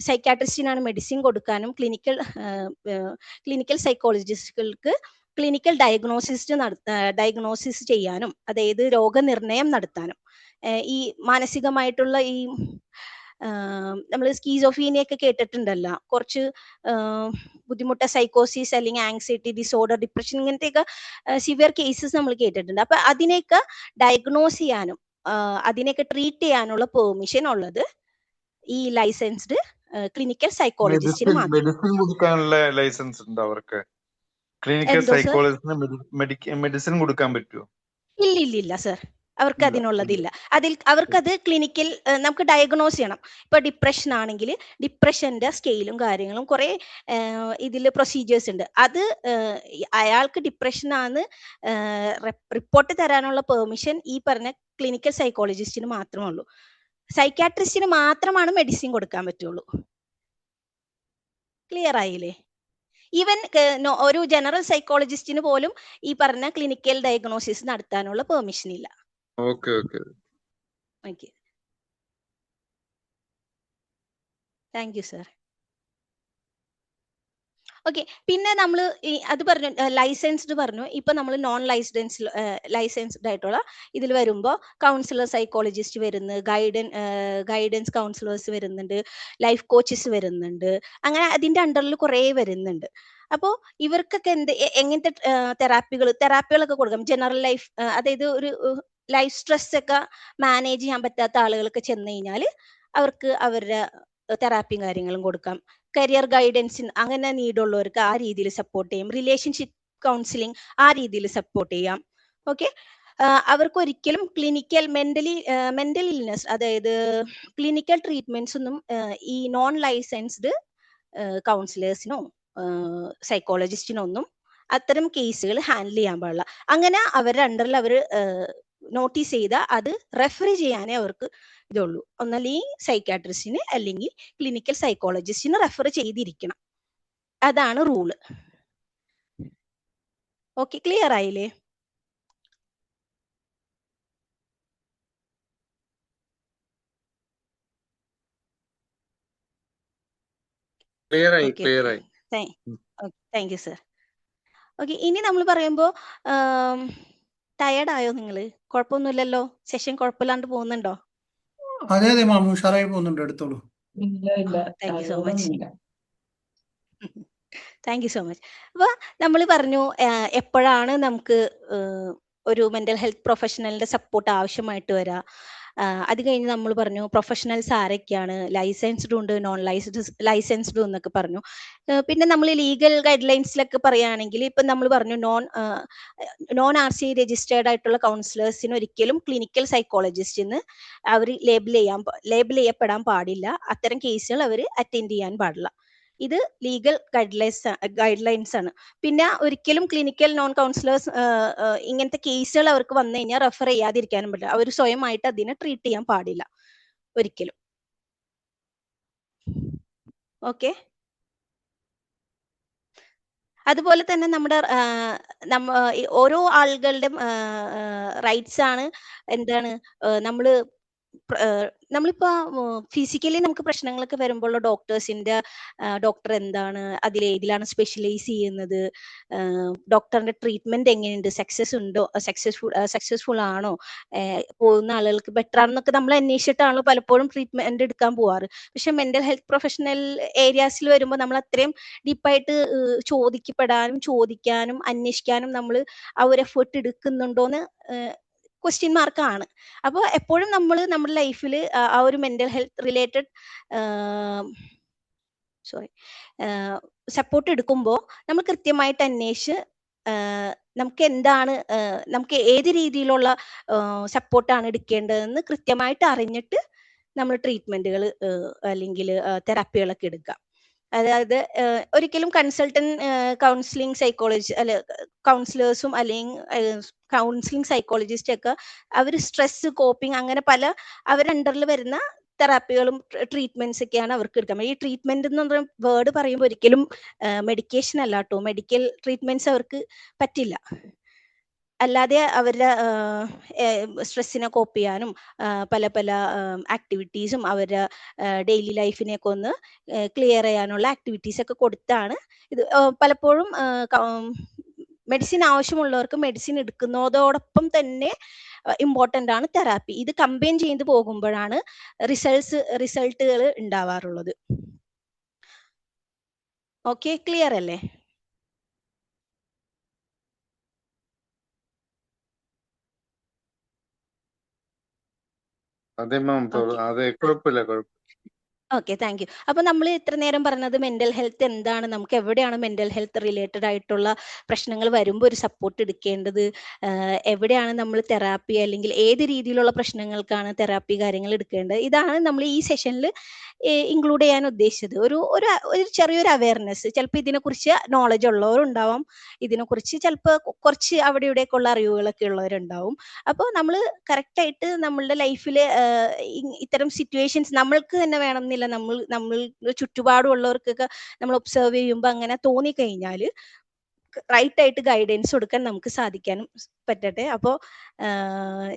Speaker 3: സൈക്യാട്രിസ്റ്റിനാണ് മെഡിസിൻ കൊടുക്കാനും, ക്ലിനിക്കൽ സൈക്കോളജിസ്റ്റുകൾക്ക് ക്ലിനിക്കൽ ഡയഗ്നോസിസ് ചെയ്യാനും, അതായത് രോഗനിർണയം നടത്താനും, ഈ മാനസികമായിട്ടുള്ള ഈ നമ്മൾ സ്കീസോഫീനിയൊക്കെ കേട്ടിട്ടുണ്ടല്ലോ, കുറച്ച് ബുദ്ധിമുട്ട്, സൈക്കോസിസ് അല്ലെങ്കിൽ ആങ്സൈറ്റി ഡിസോർഡർ, ഡിപ്രഷൻ, ഇങ്ങനത്തെയൊക്കെ സിവിയർ കേസസ് നമ്മൾ കേട്ടിട്ടുണ്ട്. അപ്പൊ അതിനെയൊക്കെ ഡയഗ്നോസ് ചെയ്യാനും അതിനെയൊക്കെ ട്രീറ്റ് ചെയ്യാനുള്ള പെർമിഷൻ ഉള്ളത് ഈ ലൈസൻസ്ഡ് ക്ലിനിക്കൽ സൈക്കോളജിസ്റ്റിന് മാത്രം.
Speaker 1: മെഡിസിൻ കൊടുക്കാനുള്ള ലൈസൻസ് ഉണ്ട് അവർക്ക്. ക്ലിനിക്കൽ
Speaker 3: എന്തോ സർ?
Speaker 1: സൈക്കോളജിസ്റ്റിന് മെഡിസിൻ കൊടുക്കാൻ പറ്റുമോ?
Speaker 3: ഇല്ല സർ, അവർക്ക്
Speaker 1: ഇല്ല.
Speaker 3: അതിനുള്ളതില്ല. അവർക്കത് ക്ലിനിക്കൽ നമുക്ക് ഡയഗ്നോസ് ചെയ്യണം. ഇപ്പൊ ഡിപ്രഷൻ ആണെങ്കിൽ ഡിപ്രഷന്റെ സ്കെയിലും കാര്യങ്ങളും കുറെ ഇതിൽ പ്രൊസീജിയേഴ്സ് ഉണ്ട്. അത് അയാൾക്ക് ഡിപ്രഷൻ ആണ് റിപ്പോർട്ട് തരാനുള്ള പെർമിഷൻ ഈ പറഞ്ഞ ക്ലിനിക്കൽ സൈക്കോളജിസ്റ്റിന് മാത്രമേ ഉള്ളൂ. സൈക്കാട്രിസ്റ്റിന് മാത്രമാണ് മെഡിസിൻ കൊടുക്കാൻ പറ്റുള്ളൂ. ക്ലിയർ ആയില്ലേ? ഈവൻ ഒരു ജനറൽ സൈക്കോളജിസ്റ്റിന് പോലും ഈ പറഞ്ഞ ക്ലിനിക്കൽ ഡയഗ്നോസിസ് നടത്താനുള്ള പെർമിഷൻ ഇല്ല.
Speaker 1: Okay.
Speaker 3: Okay, thank you sir. Okay, പിന്നെ നമ്മൾ അത് പറഞ്ഞു, ലൈസൻസ്ഡ് പറഞ്ഞു. ഇപ്പൊ നമ്മൾ നോൺ ലൈസൻസ്ഡ് ആയിട്ടുള്ള ഇതിൽ വരുമ്പോൾ കൗൺസിലർ സൈക്കോളജിസ്റ്റ് വരുന്നു, ഗൈഡൻസ് കൗൺസിലേഴ്സ് വരുന്നുണ്ട്, ലൈഫ് കോച്ചസ് വരുന്നുണ്ട്. അങ്ങനെ അതിന്റെ അണ്ടറിൽ കുറേ വരുന്നുണ്ട്. അപ്പോൾ ഇവർക്കൊക്കെ എങ്ങനത്തെ തെറാപ്പികളൊക്കെ കൊടുക്കാം? ജനറൽ ലൈഫ്, അതായത് ഒരു ലൈഫ് സ്ട്രെസ് ഒക്കെ മാനേജ് ചെയ്യാൻ പറ്റാത്ത ആളുകൾക്ക് ചെന്ന് കഴിഞ്ഞാൽ അവർക്ക് അവരുടെ തെറാപ്പിയും കാര്യങ്ങളും കൊടുക്കാം. കരിയർ ഗൈഡൻസിന് അങ്ങനെ നീഡുള്ളവർക്ക് ആ രീതിയിൽ സപ്പോർട്ട് ചെയ്യും. റിലേഷൻഷിപ്പ് കൗൺസിലിംഗ് ആ രീതിയിൽ സപ്പോർട്ട് ചെയ്യാം. ഓക്കെ, അവർക്ക് ഒരിക്കലും മെന്റൽ ഇൽനെസ്, അതായത് ക്ലിനിക്കൽ ട്രീറ്റ്മെന്റ്സ് ഒന്നും ഈ നോൺ ലൈസൻസ്ഡ് കൗൺസിലേഴ്സിനോ സൈക്കോളജിസ്റ്റിനോ ഒന്നും അത്തരം കേസുകൾ ഹാൻഡിൽ ചെയ്യാൻ പാടില്ല. അങ്ങനെ അവരുടെ അണ്ടറിൽ അവർ നോട്ടീസ് ചെയ്താൽ അത് റെഫർ ചെയ്യാനേ അവർക്ക് ഇതുള്ളൂ. ഒന്നല്ലെങ്കിൽ സൈക്കാട്രിസ്റ്റിന് അല്ലെങ്കിൽ ക്ലിനിക്കൽ സൈക്കോളജിസ്റ്റിന് റെഫർ ചെയ്തിരിക്കണം. അതാണ് റൂള്. ഓക്കെ, ക്ലിയർ ആയില്ലേ?
Speaker 1: ക്ലിയർ ആയി.
Speaker 3: Thank you sir. ഓക്കെ, ഇനി നമ്മൾ പറയുമ്പോൾ ടയേർഡ് ആയോ നിങ്ങൾ? കുഴപ്പമൊന്നുമില്ലല്ലോ, സെഷൻ കുഴപ്പമില്ലാണ്ട് പോകുന്നുണ്ടോ?
Speaker 4: അതെ മാം, ഉഷാറായി പോകുന്നുണ്ട്. എടുത്തോളൂ.
Speaker 3: Thank you so much. Thank you so much. അപ്പോൾ നമ്മൾ പറഞ്ഞു എപ്പോഴാണ് നമുക്ക് ഒരു മെന്റൽ ഹെൽത്ത് പ്രൊഫഷണലിന്റെ സപ്പോർട്ട് ആവശ്യമായിട്ട് വരാ. അത് കഴിഞ്ഞ് നമ്മൾ പറഞ്ഞു പ്രൊഫഷണൽസ് ആരൊക്കെയാണ്, ലൈസൻസ്ഡും ഉണ്ട്, നോൺ ലൈസൻസ്ഡും എന്നൊക്കെ പറഞ്ഞു. പിന്നെ നമ്മൾ ലീഗൽ ഗൈഡ് ലൈൻസിലൊക്കെ പറയുകയാണെങ്കിൽ ഇപ്പം നമ്മൾ പറഞ്ഞു നോൺ RCI രജിസ്റ്റേർഡ് ആയിട്ടുള്ള കൗൺസിലേഴ്സിന് ഒരിക്കലും ക്ലിനിക്കൽ സൈക്കോളജിസ്റ്റിന് അവർ ലേബിൾ ചെയ്യപ്പെടാൻ പാടില്ല. അത്തരം കേസുകൾ അവർ അറ്റൻഡ് ചെയ്യാൻ പാടില്ല. ഇത് ലീഗൽ ഗൈഡ് ലൈൻസ് ആണ്. പിന്നെ ഒരിക്കലും ക്ലിനിക്കൽ നോൺ കൗൺസിലേഴ്സ് ഇങ്ങനത്തെ കേസുകൾ അവർക്ക് വന്നു കഴിഞ്ഞാൽ റെഫർ ചെയ്യാതിരിക്കാനും പറ്റില്ല. അവർ സ്വയമായിട്ട് അതിനെ ട്രീറ്റ് ചെയ്യാൻ പാടില്ല ഒരിക്കലും. ഓക്കെ, അതുപോലെ തന്നെ നമ്മുടെ ഓരോ ആളുകളുടെയും റൈറ്റ്സ് ആണ് എന്താണ് നമ്മളിപ്പോ ഫിസിക്കലി നമുക്ക് പ്രശ്നങ്ങളൊക്കെ വരുമ്പോൾ ഡോക്ടർ എന്താണ്, ഏതിലാണ് സ്പെഷ്യലൈസ് ചെയ്യുന്നത്, ഡോക്ടറിന്റെ ട്രീറ്റ്മെന്റ് എങ്ങനെയുണ്ട്, സക്സസ്ഫുൾ ആണോ, പോകുന്ന ആളുകൾക്ക് ബെറ്റർ ആണെന്നൊക്കെ നമ്മൾ അന്വേഷിച്ചിട്ടാണല്ലോ പലപ്പോഴും ട്രീറ്റ്മെന്റ് എടുക്കാൻ പോവാറ്. പക്ഷെ മെന്റൽ ഹെൽത്ത് പ്രൊഫഷണൽ ഏരിയാസിൽ വരുമ്പോൾ നമ്മൾ അത്രയും ഡീപ്പായിട്ട് ചോദിക്കാനും അന്വേഷിക്കാനും നമ്മൾ ആ ഒരു എഫേർട്ട് എടുക്കുന്നുണ്ടോന്ന് ക്വസ്റ്റ്യൻ മാർക്കാണ്. അപ്പോൾ എപ്പോഴും നമ്മൾ നമ്മുടെ ലൈഫിൽ ആ ഒരു മെന്റൽ ഹെൽത്ത് റിലേറ്റഡ് സപ്പോർട്ട് എടുക്കുമ്പോൾ നമ്മൾ കൃത്യമായിട്ട് അന്വേഷിച്ച് നമുക്ക് ഏത് രീതിയിലുള്ള സപ്പോർട്ടാണ് എടുക്കേണ്ടതെന്ന് കൃത്യമായിട്ട് അറിഞ്ഞിട്ട് നമ്മൾ ട്രീറ്റ്മെന്റുകൾ അല്ലെങ്കിൽ തെറാപ്പികളൊക്കെ എടുക്കാം. അതായത് ഒരിക്കലും കൗൺസിലിംഗ് സൈക്കോളജി കൗൺസിലേഴ്സും അല്ലെങ്കിൽ കൗൺസിലിംഗ് സൈക്കോളജിസ്റ്റ് ഒക്കെ അവർ സ്ട്രെസ് കോപ്പിംഗ് അങ്ങനെ പല അവരുടെ അണ്ടറിൽ വരുന്ന തെറാപ്പികളും ട്രീറ്റ്മെന്റ്സ് ഒക്കെയാണ് അവർക്ക് എടുക്കാൻ. ഈ ട്രീറ്റ്മെന്റ് എന്ന് പറഞ്ഞ വേർഡ് പറയുമ്പോൾ ഒരിക്കലും മെഡിക്കേഷൻ അല്ല കേട്ടോ. മെഡിക്കൽ ട്രീറ്റ്മെന്റ്സ് അവർക്ക് പറ്റില്ല. അല്ലാതെ അവരുടെ സ്ട്രെസ്സിനെ കോപ്പ് ചെയ്യാനും പല ആക്ടിവിറ്റീസും അവരുടെ ഡെയിലി ലൈഫിനെയൊക്കെ ഒന്ന് ക്ലിയർ ചെയ്യാനുള്ള ആക്ടിവിറ്റീസ് ഒക്കെ കൊടുത്താണ് ഇത്. പലപ്പോഴും മെഡിസിൻ ആവശ്യമുള്ളവർക്ക് മെഡിസിൻ എടുക്കുന്നതോടൊപ്പം തന്നെ ഇമ്പോർട്ടൻ്റ് ആണ് തെറാപ്പി. ഇത് കമ്പൈൻ ചെയ്ത് പോകുമ്പോഴാണ് റിസൾട്ടുകൾ ഉണ്ടാവാറുള്ളത്. ഓക്കെ, ക്ലിയർ അല്ലേ?
Speaker 1: അതെ മാം, അതെ, കുഴപ്പമില്ല.
Speaker 3: Okay, thank you. അപ്പൊ നമ്മൾ ഇത്ര നേരം പറഞ്ഞത് മെന്റൽ ഹെൽത്ത് എന്താണ്, നമുക്ക് എവിടെയാണ് മെന്റൽ ഹെൽത്ത് റിലേറ്റഡ് ആയിട്ടുള്ള പ്രശ്നങ്ങൾ വരുമ്പോൾ ഒരു സപ്പോർട്ട് എടുക്കേണ്ടത്, എവിടെയാണ് നമ്മൾ തെറാപ്പി അല്ലെങ്കിൽ ഏത് രീതിയിലുള്ള പ്രശ്നങ്ങൾക്കാണ് തെറാപ്പി കാര്യങ്ങൾ എടുക്കേണ്ടത്, ഇതാണ് നമ്മൾ ഈ സെഷനിൽ ഇൻക്ലൂഡ് ചെയ്യാൻ ഉദ്ദേശിച്ചത്. ഒരു ചെറിയൊരു അവയർനെസ്. ചിലപ്പോൾ ഇതിനെക്കുറിച്ച് നോളജ് ഉള്ളവരുണ്ടാവാം, ഇതിനെക്കുറിച്ച് ചിലപ്പോൾ കുറച്ച് അവിടെ ഇവിടെയൊക്കെ ഉള്ള അറിവുകളൊക്കെ ഉള്ളവരുണ്ടാവും. അപ്പോൾ നമ്മൾ കറക്റ്റായിട്ട് നമ്മളുടെ ലൈഫിൽ ഇത്തരം സിറ്റുവേഷൻസ് നമ്മൾക്ക് തന്നെ വേണമെന്നില്ല, നമ്മൾ ചുറ്റുപാടുള്ളവർക്കൊക്കെ നമ്മൾ ഒബ്സർവ് ചെയ്യുമ്പോൾ അങ്ങനെ തോന്നിക്കഴിഞ്ഞാൽ റൈറ്റ് ആയിട്ട് ഗൈഡൻസ് കൊടുക്കാൻ നമുക്ക് സാധിക്കാനും പറ്റട്ടെ. അപ്പോൾ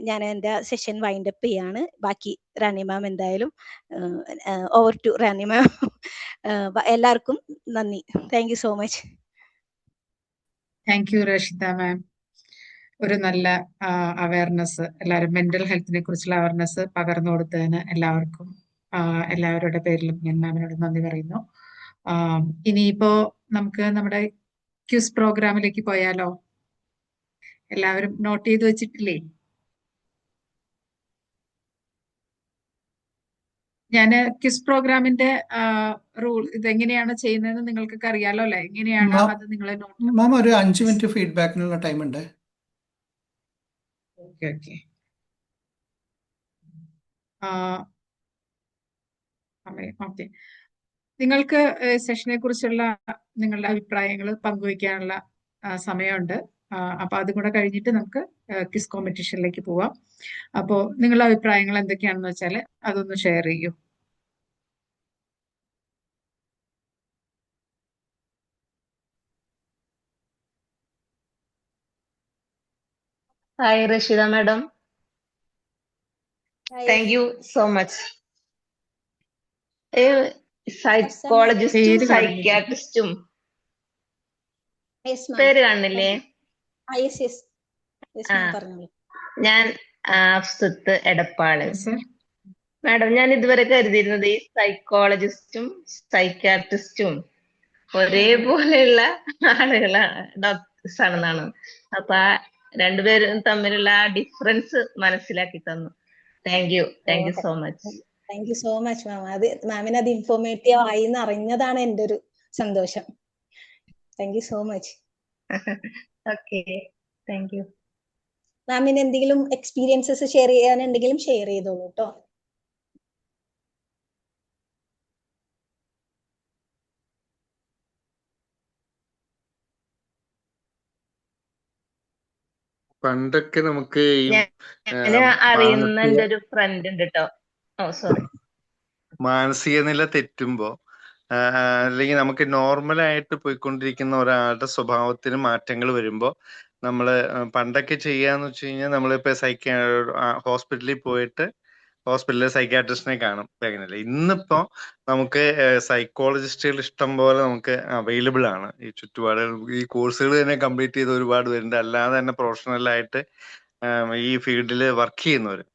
Speaker 3: ഞാൻ എൻ്റെ സെഷൻ വൈൻഡ് അപ്പ് ചെയ്യാണ്. ബാക്കി റാണി മാം എന്തായാലും ഓവർ ടു റാണി മാം. എല്ലാവർക്കും നന്ദി. Thank you so much.
Speaker 2: Thank you Rashitha ma'am. ഒരു നല്ല അവയർനെസ്, എല്ലാവരും മെന്റൽ ഹെൽത്തിനെ കുറിച്ചുള്ള അവയർനെസ് പകർന്നു കൊടുത്തതിന് എല്ലാവരുടെ പേരിലും ഞാൻ മാമിനോട് നന്ദി പറയുന്നു. ഇനിയിപ്പോ നമുക്ക് നമ്മുടെ ക്യൂസ് പ്രോഗ്രാമിലേക്ക് പോയാലോ? എല്ലാവരും നോട്ട് ചെയ്ത് വെച്ചിട്ടില്ലേ? ഞാൻ ക്യൂസ് പ്രോഗ്രാമിന്റെ റൂൾ ഇതെങ്ങനെയാണ് ചെയ്യുന്നതെന്ന് നിങ്ങൾക്കൊക്കെ അറിയാലോ അല്ലെ? എങ്ങനെയാണ് അത് നിങ്ങളെ നോട്ട്?
Speaker 4: മാം ഒരു 5 മിനിറ്റ് ഫീഡ്ബാക്കിനുള്ള ടൈം ഉണ്ട്.
Speaker 2: Okay okay. ഓക്കെ, നിങ്ങൾക്ക് സെഷനെ കുറിച്ചുള്ള നിങ്ങളുടെ അഭിപ്രായങ്ങൾ പങ്കുവയ്ക്കാനുള്ള സമയമുണ്ട്. അപ്പൊ അതും കൂടെ കഴിഞ്ഞിട്ട് നമുക്ക് ക്വിസ് കോമ്പറ്റീഷനിലേക്ക് പോവാം. അപ്പോ നിങ്ങളുടെ അഭിപ്രായങ്ങൾ എന്തൊക്കെയാണെന്ന് വെച്ചാൽ അതൊന്ന് ഷെയർ ചെയ്യൂ.
Speaker 7: Hi Rashitha madam, thank you so much. സൈക്കോളജിസ്റ്റും
Speaker 2: പേര് പറഞ്ഞില്ല.
Speaker 7: സൈക്യാട്രിസ്റ്റും പേര് കാണുന്നില്ലേ? ഞാൻ അഫ്സത്ത് എടപ്പാള്. മാഡം, ഞാൻ ഇതുവരെ കരുതിയിരുന്നത് ഈ സൈക്കോളജിസ്റ്റും സൈക്യാട്രിസ്റ്റും ഒരേപോലെയുള്ള ആളുകളാണ്, ഡോക്ടേഴ്സ് ആണെന്നാണ്. അപ്പൊ ആ രണ്ടുപേരും തമ്മിലുള്ള ആ ഡിഫറൻസ് മനസ്സിലാക്കി തന്നു. Thank you so much.
Speaker 3: Thank you so much ma'am. അത് മാമിന് അത് ഇൻഫോർമേറ്റീവ് ആയി എന്ന് അറിഞ്ഞതാണ് എൻ്റെ ഒരു സന്തോഷം. Thank you so much.
Speaker 7: Okay, thank you.
Speaker 3: മാമിന് എന്തെങ്കിലും എക്സ്പീരിയൻസസ് ഷെയർ ചെയ്യാനുണ്ടെങ്കിലും ഷെയർ ചെയ്തോളൂ കേട്ടോ.
Speaker 1: പണ്ടൊക്കെ നമുക്ക് ഈ
Speaker 7: അറിയുന്ന എൻ്റെ ഒരു ഫ്രണ്ട് ഉണ്ട് കേട്ടോ. സോറി,
Speaker 1: മാനസിക നില തെറ്റുമ്പോ അല്ലെങ്കിൽ നമുക്ക് നോർമലായിട്ട് പോയിക്കൊണ്ടിരിക്കുന്ന ഒരാളുടെ സ്വഭാവത്തിന് മാറ്റങ്ങൾ വരുമ്പോൾ നമ്മള് പണ്ടൊക്കെ ചെയ്യാന്ന് വെച്ച് കഴിഞ്ഞാൽ നമ്മളിപ്പോ ഹോസ്പിറ്റലിൽ പോയിട്ട് ഹോസ്പിറ്റലിലെ സൈക്യാട്രിസ്റ്റിനെ കാണും. അങ്ങനെയല്ല, ഇന്നിപ്പോ നമുക്ക് സൈക്കോളജിസ്റ്റുകൾ ഇഷ്ടം പോലെ നമുക്ക് അവൈലബിൾ ആണ്. ഈ ചുറ്റുപാടുകൾ, ഈ കോഴ്സുകൾ തന്നെ കംപ്ലീറ്റ് ചെയ്ത് ഒരുപാട് പേരുണ്ട്. അല്ലാതെ തന്നെ പ്രൊഫഷണലായിട്ട് ഈ ഫീൽഡിൽ വർക്ക് ചെയ്യുന്നവര്.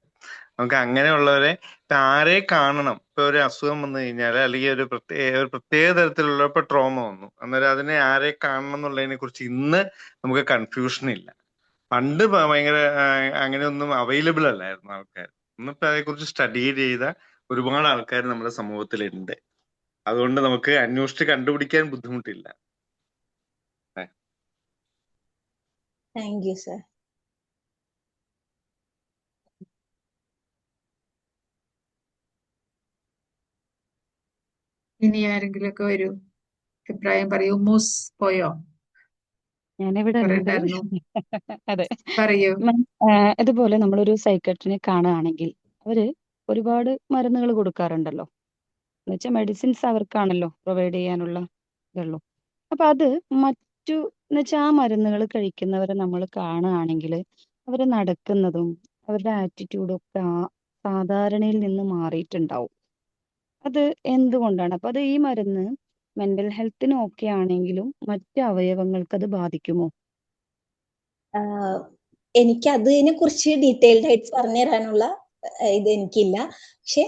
Speaker 1: നമുക്ക് അങ്ങനെയുള്ളവരെ ഇപ്പൊ ആരെ കാണണം, ഇപ്പൊ ഒരു അസുഖം വന്നു കഴിഞ്ഞാൽ അല്ലെങ്കിൽ ഒരു പ്രത്യേക തരത്തിലുള്ള ഇപ്പൊ ട്രോമ വന്നു, അന്നേരം അതിനെ ആരെ കാണണം എന്നുള്ളതിനെ കുറിച്ച് ഇന്ന് നമുക്ക് കൺഫ്യൂഷൻ ഇല്ല. പണ്ട് ഭയങ്കര അങ്ങനെയൊന്നും അവൈലബിൾ അല്ലായിരുന്നു ആൾക്കാർ. ഇന്നിപ്പോ അതേക്കുറിച്ച് സ്റ്റഡി ചെയ്ത ഒരുപാട് ആൾക്കാർ നമ്മുടെ സമൂഹത്തിലുണ്ട്. അതുകൊണ്ട് നമുക്ക് അന്വേഷിച്ച് കണ്ടുപിടിക്കാൻ ബുദ്ധിമുട്ടില്ല.
Speaker 3: Thank you sir.
Speaker 2: ഇനി ആരെങ്കിലും ഒക്കെ വരൂ, അഭിപ്രായം പറയൂ. മൂസ് പോയോ?
Speaker 5: ഞാനിവിടെ ഉണ്ട്.
Speaker 2: പറയണ്ടായിരുന്നു.
Speaker 5: അതെ,
Speaker 2: പറയൂ.
Speaker 5: ഇതുപോലെ നമ്മളൊരു സൈക്കട്രിനെ കാണുകയാണെങ്കിൽ അവര് ഒരുപാട് മരുന്നുകൾ കൊടുക്കാറുണ്ടല്ലോ. എന്നുവെച്ചാൽ മെഡിസിൻസ് അവർക്കാണല്ലോ പ്രൊവൈഡ് ചെയ്യാനുള്ള ഇതുള്ളൂ. അപ്പൊ അത് എന്നുവെച്ചാൽ ആ മരുന്നുകൾ കഴിക്കുന്നവരെ നമ്മൾ കാണുകയാണെങ്കിൽ അവര് നടക്കുന്നതും അവരുടെ ആറ്റിറ്റ്യൂഡും ഒക്കെ സാധാരണയിൽ നിന്ന് മാറിയിട്ടുണ്ടാവും. അത് എന്തുകൊണ്ടാണ്? അപ്പൊ അത് ഈ മരുന്ന് മെന്റൽ ഹെൽത്തിന് ഓക്കെ ആണെങ്കിലും മറ്റ് അവയവങ്ങൾക്ക് അത് ബാധിക്കുമോ?
Speaker 3: എനിക്ക് അതിനെ കുറിച്ച് ഡീറ്റെയിൽഡ് ആയിട്ട് പറഞ്ഞു തരാനുള്ള ഇത് എനിക്കില്ല. പക്ഷെ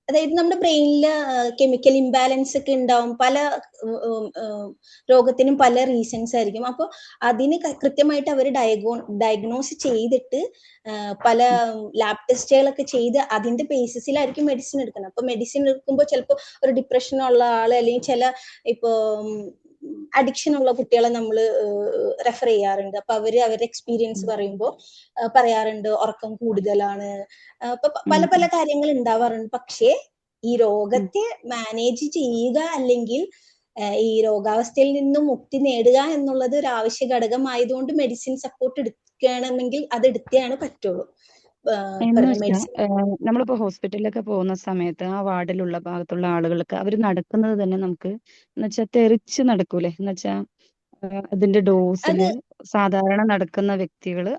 Speaker 3: അതായത് നമ്മുടെ ബ്രെയിനില് കെമിക്കൽ ഇംബാലൻസ് ഒക്കെ ഉണ്ടാവും. പല രോഗത്തിനും പല റീസൺസ് ആയിരിക്കും. അപ്പോൾ അതിന് കൃത്യമായിട്ട് അവർ ഡയഗ്നോസ് ചെയ്തിട്ട് പല ലാബ് ടെസ്റ്റുകളൊക്കെ ചെയ്ത് അതിന്റെ ബേസിസിലായിരിക്കും മെഡിസിൻ എടുക്കുന്നത്. അപ്പൊ മെഡിസിൻ എടുക്കുമ്പോൾ ചിലപ്പോൾ ഒരു ഡിപ്രഷൻ ഉള്ള ആള് അല്ലെങ്കിൽ ചില ഇപ്പോ അഡിക്ഷൻ ഉള്ള കുട്ടികളെ നമ്മൾ റെഫർ ചെയ്യാറുണ്ട്. അപ്പൊ അവരുടെ എക്സ്പീരിയൻസ് പറയുമ്പോൾ പറയാറുണ്ട് ഉറക്കം കൂടുതലാണ്, അപ്പൊ പല പല കാര്യങ്ങൾ ഉണ്ടാവാറുണ്ട്. പക്ഷേ ഈ രോഗത്തെ മാനേജ് ചെയ്യുക അല്ലെങ്കിൽ ഈ രോഗാവസ്ഥയിൽ നിന്നും മുക്തി നേടുക എന്നുള്ളത് ഒരു ആവശ്യ ഘടകമായതുകൊണ്ട് മെഡിസിൻ സപ്പോർട്ട് എടുക്കുകയാണെങ്കിൽ അത് എടുത്തേ പറ്റുള്ളൂ.
Speaker 5: എന്ന് വെച്ചാൽ
Speaker 3: മെഡിസിൻ
Speaker 5: നമ്മളിപ്പോ ഹോസ്പിറ്റലിലൊക്കെ പോകുന്ന സമയത്ത് ആ വാർഡിലുള്ള ഭാഗത്തുള്ള ആളുകൾക്ക് അവർ നടക്കുന്നത് തന്നെ നമുക്ക് എന്നുവെച്ചാൽ തെറിച്ച് നടക്കൂലേ, എന്നുവെച്ചാൽ അതിന്റെ
Speaker 3: അത്
Speaker 5: ഡോസില് സാധാരണ നടക്കുന്ന വ്യക്തികള്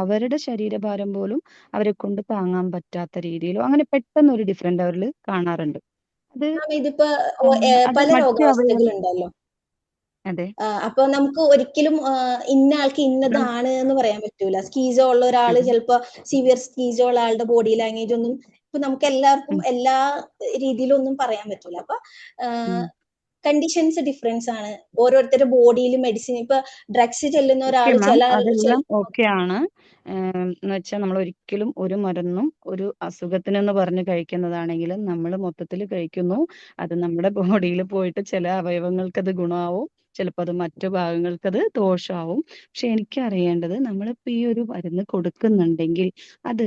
Speaker 5: അവരുടെ ശരീരഭാരം പോലും അവരെ കൊണ്ട് താങ്ങാൻ പറ്റാത്ത രീതിയിലോ അങ്ങനെ പെട്ടെന്ന് ഒരു ഡിഫറെന്റ് അവരിൽ കാണാറുണ്ട്. അത്
Speaker 3: ഇതിപ്പോ
Speaker 5: അത്
Speaker 3: പല
Speaker 5: മറ്റു
Speaker 3: രോഗാവസ്ഥകൾ
Speaker 5: അവയവങ്ങൾ.
Speaker 3: ഉണ്ടല്ലോ.
Speaker 5: അതെ.
Speaker 3: അപ്പൊ നമുക്ക് ഒരിക്കലും ഇന്ന ആൾക്ക് ഇന്നതാണ് എന്ന് പറയാൻ പറ്റൂല. സ്കീസോ ഉള്ള ഒരാള് ചിലപ്പോ സിവിയർ സ്കീസോ ഉള്ള ആളുടെ ബോഡി ലാംഗ്വേജ് ഒന്നും ഇപ്പൊ നമുക്ക് എല്ലാവർക്കും എല്ലാ രീതിയിലും ഒന്നും പറയാൻ പറ്റൂല. അപ്പൊ കണ്ടീഷൻസ് ഡിഫറൻസ് ആണ്. ഓരോരുത്തരുടെ ബോഡിയിൽ മെഡിസിൻ ഇപ്പൊ ഡ്രഗ്സ് ചെല്ലുന്ന ഒരാൾ ചില
Speaker 5: അതെല്ലാം ഓക്കെയാണ്. എന്ന് വെച്ചാൽ നമ്മൾ ഒരിക്കലും ഒരു മരുന്നും ഒരു അസുഖത്തിനെന്ന് പറഞ്ഞ് കഴിക്കുന്നതാണെങ്കിലും നമ്മൾ മൊത്തത്തിൽ കഴിക്കുന്നു. അത് നമ്മുടെ ബോഡിയിൽ പോയിട്ട് ചില അവയവങ്ങൾക്ക് അത് ഗുണമാവും, ചിലപ്പോൾ അത് മറ്റു ഭാഗങ്ങൾക്ക് അത് ദോഷമാവും. പക്ഷെ എനിക്ക് അറിയേണ്ടത് നമ്മളിപ്പോ ഈ ഒരു മരുന്ന് കൊടുക്കുന്നുണ്ടെങ്കിൽ അത്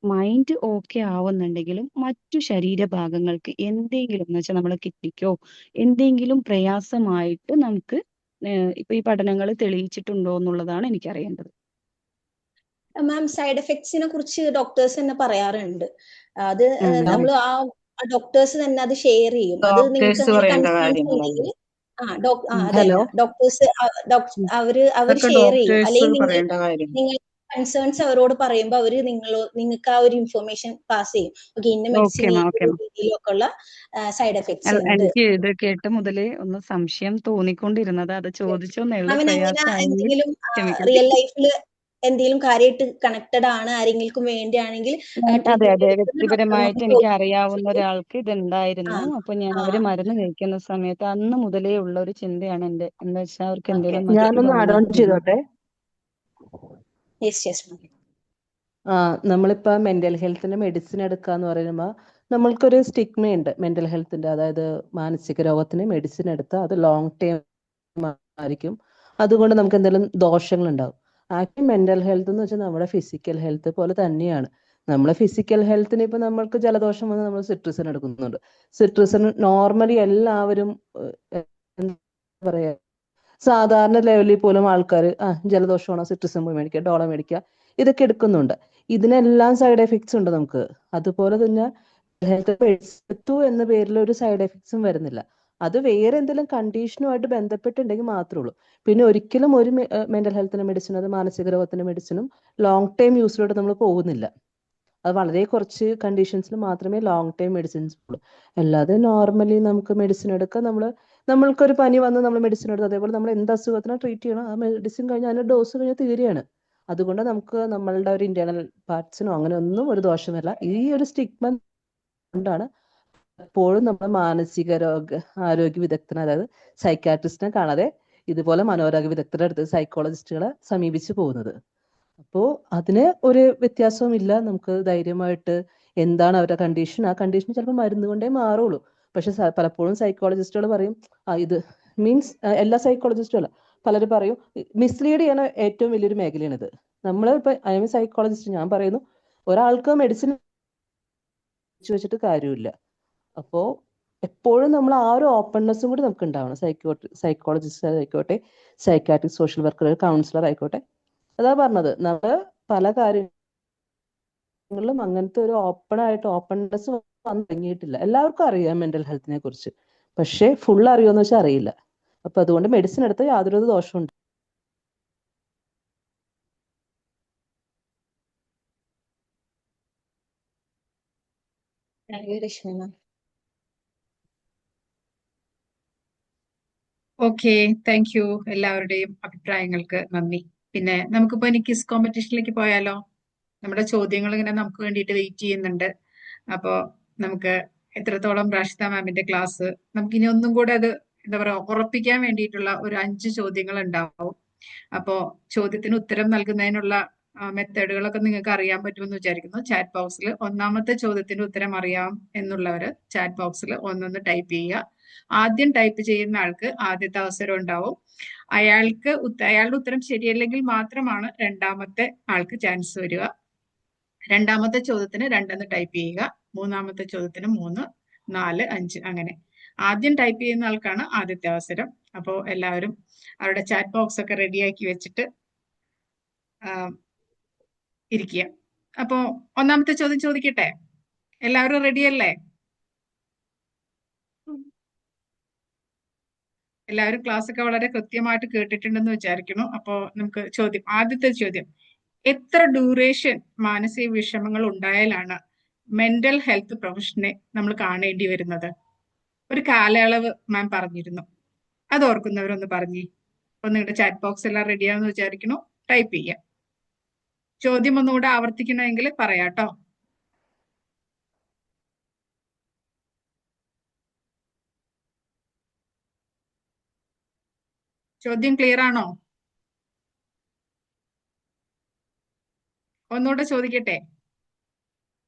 Speaker 5: മൈൻഡ് ഓക്കെ ആവുന്നുണ്ടെങ്കിലും മറ്റു ശരീരഭാഗങ്ങൾക്ക് എന്തെങ്കിലും എന്ന് വെച്ചാൽ നമ്മളെ കിഡ്നിക്കോ എന്തെങ്കിലും പ്രയാസമായിട്ട് നമുക്ക് ഇപ്പൊ ഈ പഠനങ്ങൾ തെളിയിച്ചിട്ടുണ്ടോ എന്നുള്ളതാണ് എനിക്കറിയേണ്ടത്.
Speaker 3: മാം സൈഡ് എഫക്ട്സിനെ കുറിച്ച് ഡോക്ടേഴ്സ് തന്നെ പറയാറുണ്ട്. അത് നമ്മൾ ആ ഡോക്ടേഴ്സ് തന്നെ അത് ഷെയർ ചെയ്യും. അത് നിങ്ങൾക്ക് അങ്ങനെ കൺസേൺസ് ഉണ്ടെങ്കിൽ ഡോക്ടേഴ്സ് അവർ ഷെയർ ചെയ്യും. അല്ലെങ്കിൽ നിങ്ങൾ കൺസേൺസ് അവരോട് പറയുമ്പോൾ അവര് നിങ്ങൾക്ക് ആ ഒരു ഇൻഫർമേഷൻ പാസ് ചെയ്യും. ഓക്കെ, ഇന്ന മെഡിസിൻ ഈ രീതിയിലൊക്കെ ഉള്ള സൈഡ് എഫക്ട്സ് ഉണ്ട്.
Speaker 5: എനിക്ക് ഇത് കേട്ട് മുതലേ ഒന്ന് സംശയം തോന്നിക്കൊണ്ടിരുന്നത്, അത് ചോദിച്ചോന്നുള്ള
Speaker 3: എന്തെങ്കിലും റിയൽ ലൈഫിൽ എന്തെങ്കിലും കാര്യമായിട്ട് കണക്റ്റഡ് ആണ് ആരെങ്കിലും വേണ്ടിയാണെങ്കിൽ
Speaker 5: അതെ അതെ, വ്യക്തിപരമായിട്ട് എനിക്ക് അറിയാവുന്ന ഒരാൾക്ക് ഇതുണ്ടായിരുന്നു. അപ്പൊ ഞാൻ അവര് മരുന്ന് കഴിക്കുന്ന സമയത്ത് അന്ന് മുതലേ ഉള്ള ഒരു ചിന്തയാണ് എന്റെ, എന്താ വെച്ചാൽ അവർക്ക് എന്തെങ്കിലും
Speaker 8: ഞാനൊന്ന് ആഡ് ഓൺ ചെയ്തോട്ടെ. നമ്മളിപ്പോ മെന്റൽ ഹെൽത്തിന്റെ മെഡിസിൻ എടുക്കാന്ന് പറയുമ്പോൾ നമ്മൾക്കൊരു സ്റ്റിഗ്മയുണ്ട് മെന്റൽ ഹെൽത്തിന്റെ. അതായത് മാനസിക രോഗത്തിന് മെഡിസിൻ എടുത്താൽ അത് ലോങ് ടൈം ആയിരിക്കും, അതുകൊണ്ട് നമുക്ക് എന്തെങ്കിലും ദോഷങ്ങൾ ഉണ്ടാവും. ആക്ച്വലി മെന്റൽ ഹെൽത്ത് എന്ന് വെച്ചാൽ നമ്മുടെ ഫിസിക്കൽ ഹെൽത്ത് പോലെ തന്നെയാണ്. നമ്മളെ ഫിസിക്കൽ ഹെൽത്തിന് ഇപ്പൊ നമ്മൾക്ക് ജലദോഷം വന്ന് നമ്മൾ സിട്രിസിൻ എടുക്കുന്നുണ്ട്. സിട്രിസിൻ നോർമലി എല്ലാവരും എന്താ പറയാ സാധാരണ ലെവലിൽ പോലും ആൾക്കാർ ജലദോഷമാണോ സിട്രിസിൻ പോയി മേടിക്കുക, ഡോളോ മേടിക്കുക, ഇതൊക്കെ എടുക്കുന്നുണ്ട്. ഇതിനെല്ലാം സൈഡ് എഫക്ട്സ് ഉണ്ട് നമുക്ക്. അതുപോലെ തന്നെ ഹെൽത്ത് എടുത്തു എന്ന പേരിൽ ഒരു സൈഡ് എഫക്ട്സും വരുന്നില്ല. അത് വേറെ എന്തെങ്കിലും കണ്ടീഷനുമായിട്ട് ബന്ധപ്പെട്ടുണ്ടെങ്കിൽ മാത്രമേ ഉള്ളൂ. പിന്നെ ഒരിക്കലും ഒരു മെന്റൽ ഹെൽത്തിന്റെ മെഡിസിനും അത് മാനസിക രോഗത്തിന്റെ മെഡിസിനും ലോങ് ടൈം യൂസിലോട്ട് നമ്മൾ പോകുന്നില്ല. അത് വളരെ കുറച്ച് കണ്ടീഷൻസിൽ മാത്രമേ ലോങ് ടൈം മെഡിസിൻസ് ഉള്ളൂ. അല്ലാതെ നോർമലി നമുക്ക് മെഡിസിൻ എടുക്കാം. നമ്മൾക്കൊരു പനി വന്ന് നമ്മൾ മെഡിസിൻ എടുത്ത് അതേപോലെ നമ്മൾ എന്ത് അസുഖത്തിനാണ് ട്രീറ്റ് ചെയ്യണം ആ മെഡിസിൻ കഴിഞ്ഞാൽ അതിന്റെ ഡോസ് കഴിഞ്ഞാൽ തീരുകയാണ്. അതുകൊണ്ട് നമുക്ക് നമ്മളുടെ ഒരു ഇന്റേണൽ പാർട്സിനോ അങ്ങനെ ഒന്നും ഒരു ദോഷമല്ല. ഈ ഒരു സ്റ്റിഗ്മ കൊണ്ടാണ് എപ്പോഴും നമ്മൾ മാനസിക ആരോഗ്യ വിദഗ്ധനെ, അതായത് സൈക്കാട്രിസ്റ്റിനെ കാണാതെ ഇതുപോലെ മനോരോഗ വിദഗ്ധരുടെ അടുത്ത് സൈക്കോളജിസ്റ്റുകളെ സമീപിച്ചു പോകുന്നത്. അപ്പോൾ അതിന് ഒരു വ്യത്യാസവും ഇല്ല. നമുക്ക് ധൈര്യമായിട്ട് എന്താണ് അവരുടെ കണ്ടീഷൻ, ആ കണ്ടീഷൻ ചിലപ്പോൾ മരുന്ന് കൊണ്ടേ മാറുള്ളൂ. പക്ഷെ പലപ്പോഴും സൈക്കോളജിസ്റ്റുകൾ പറയും ഇത് മീൻസ് എല്ലാ സൈക്കോളജിസ്റ്റും അല്ല, പലരും പറയും മിസ്ലീഡ് ചെയ്യണ ഏറ്റവും വലിയൊരു മേഖലയാണിത്. നമ്മൾ ഇപ്പൊ ഐ എം സൈക്കോളജിസ്റ്റ്, ഞാൻ പറയുന്നു ഒരാൾക്ക് മെഡിസിൻ വെച്ചിട്ട് കാര്യമില്ല. അപ്പോ എപ്പോഴും നമ്മൾ ആ ഒരു ഓപ്പൺനെസ്സും കൂടി നമുക്ക് ഉണ്ടാവണം. സൈക്കോളജിസ്റ്റ് ആയിക്കോട്ടെ, സൈക്കാട്രിക് സോഷ്യൽ വർക്കർ, കൗൺസിലർ ആയിക്കോട്ടെ. അതാ പറഞ്ഞത്, നമ്മൾ പല കാര്യങ്ങളിലും അങ്ങനത്തെ ഒരു ഓപ്പൺനെസ് വന്നു തുടങ്ങിയിട്ടില്ല. എല്ലാവർക്കും അറിയാം മെന്റൽ ഹെൽത്തിനെ കുറിച്ച്, പക്ഷെ ഫുൾ അറിയുമെന്ന് വെച്ചാൽ അറിയില്ല. അപ്പൊ അതുകൊണ്ട് മെഡിസിൻ എടുത്താൽ യാതൊരു ദോഷമുണ്ട്.
Speaker 2: Okay, thank you. എല്ലാവരുടെയും അഭിപ്രായങ്ങൾക്ക് നന്ദി. പിന്നെ നമുക്കിപ്പോ ഇനി ക്വിസ് കോമ്പറ്റീഷനിലേക്ക് പോയാലോ? നമ്മുടെ ചോദ്യങ്ങൾ ഇങ്ങനെ നമുക്ക് വേണ്ടിയിട്ട് വെയിറ്റ് ചെയ്യുന്നുണ്ട്. അപ്പോ നമുക്ക് എത്രത്തോളം റാഷിദ മാമിന്റെ ക്ലാസ് നമുക്ക് ഇനി ഒന്നും കൂടെ അത് എന്താ പറയാ ഉറപ്പിക്കാൻ വേണ്ടിയിട്ടുള്ള ഒരു 5 ചോദ്യങ്ങൾ ഉണ്ടാവും. അപ്പോ ചോദ്യത്തിന് ഉത്തരം നൽകുന്നതിനുള്ള മെത്തേഡുകളൊക്കെ നിങ്ങൾക്ക് അറിയാൻ പറ്റുമെന്ന് വിചാരിക്കുന്നു. ചാറ്റ് ബോക്സിൽ ഒന്നാമത്തെ ചോദ്യത്തിന്റെ ഉത്തരം അറിയാം എന്നുള്ളവര് ചാറ്റ് ബോക്സിൽ ഒന്നൊന്ന് ടൈപ്പ് ചെയ്യുക. ആദ്യം ടൈപ്പ് ചെയ്യുന്ന ആൾക്ക് ആദ്യത്തെ അവസരം ഉണ്ടാവും. അയാളുടെ ഉത്തരം ശരിയല്ലെങ്കിൽ മാത്രമാണ് രണ്ടാമത്തെ ആൾക്ക് ചാൻസ് വരിക. രണ്ടാമത്തെ ചോദ്യത്തിന് 2 ടൈപ്പ് ചെയ്യുക, മൂന്നാമത്തെ ചോദ്യത്തിന് 3, 4, 5 അങ്ങനെ. ആദ്യം ടൈപ്പ് ചെയ്യുന്ന ആൾക്കാണ് ആദ്യത്തെ അവസരം. അപ്പോൾ എല്ലാവരും അവരുടെ ചാറ്റ് ബോക്സ് ഒക്കെ റെഡിയാക്കി വെച്ചിട്ട് ഇരിക്കുക. അപ്പോ ഒന്നാമത്തെ ചോദ്യം ചോദിക്കട്ടെ? എല്ലാവരും റെഡിയല്ലേ? എല്ലാവരും ക്ലാസ് ഒക്കെ വളരെ കൃത്യമായിട്ട് കേട്ടിട്ടുണ്ടെന്ന് വിചാരിക്കുന്നു. അപ്പോ നമുക്ക് ആദ്യത്തെ ചോദ്യം, എത്ര ഡ്യൂറേഷൻ മാനസിക വിഷമങ്ങൾ ഉണ്ടായാലാണ് മെന്റൽ ഹെൽത്ത് പ്രൊഫഷനെ നമ്മൾ കാണേണ്ടി വരുന്നത്? ഒരു കാലയളവ് മാം പറഞ്ഞിരുന്നു, അത് ഓർക്കുന്നവരൊന്ന് പറഞ്ഞേ. അപ്പൊ നിങ്ങളുടെ ചാറ്റ് ബോക്സ് എല്ലാം റെഡിയാണെന്ന് വിചാരിക്കുന്നു. ടൈപ്പ് ചെയ്യാം. ചോദ്യം ഒന്നുകൂടെ ആവർത്തിക്കണമെങ്കിൽ പറയാട്ടോ. ചോദ്യം ക്ലിയർ ആണോ? ഒന്നുകൂടെ ചോദിക്കട്ടെ,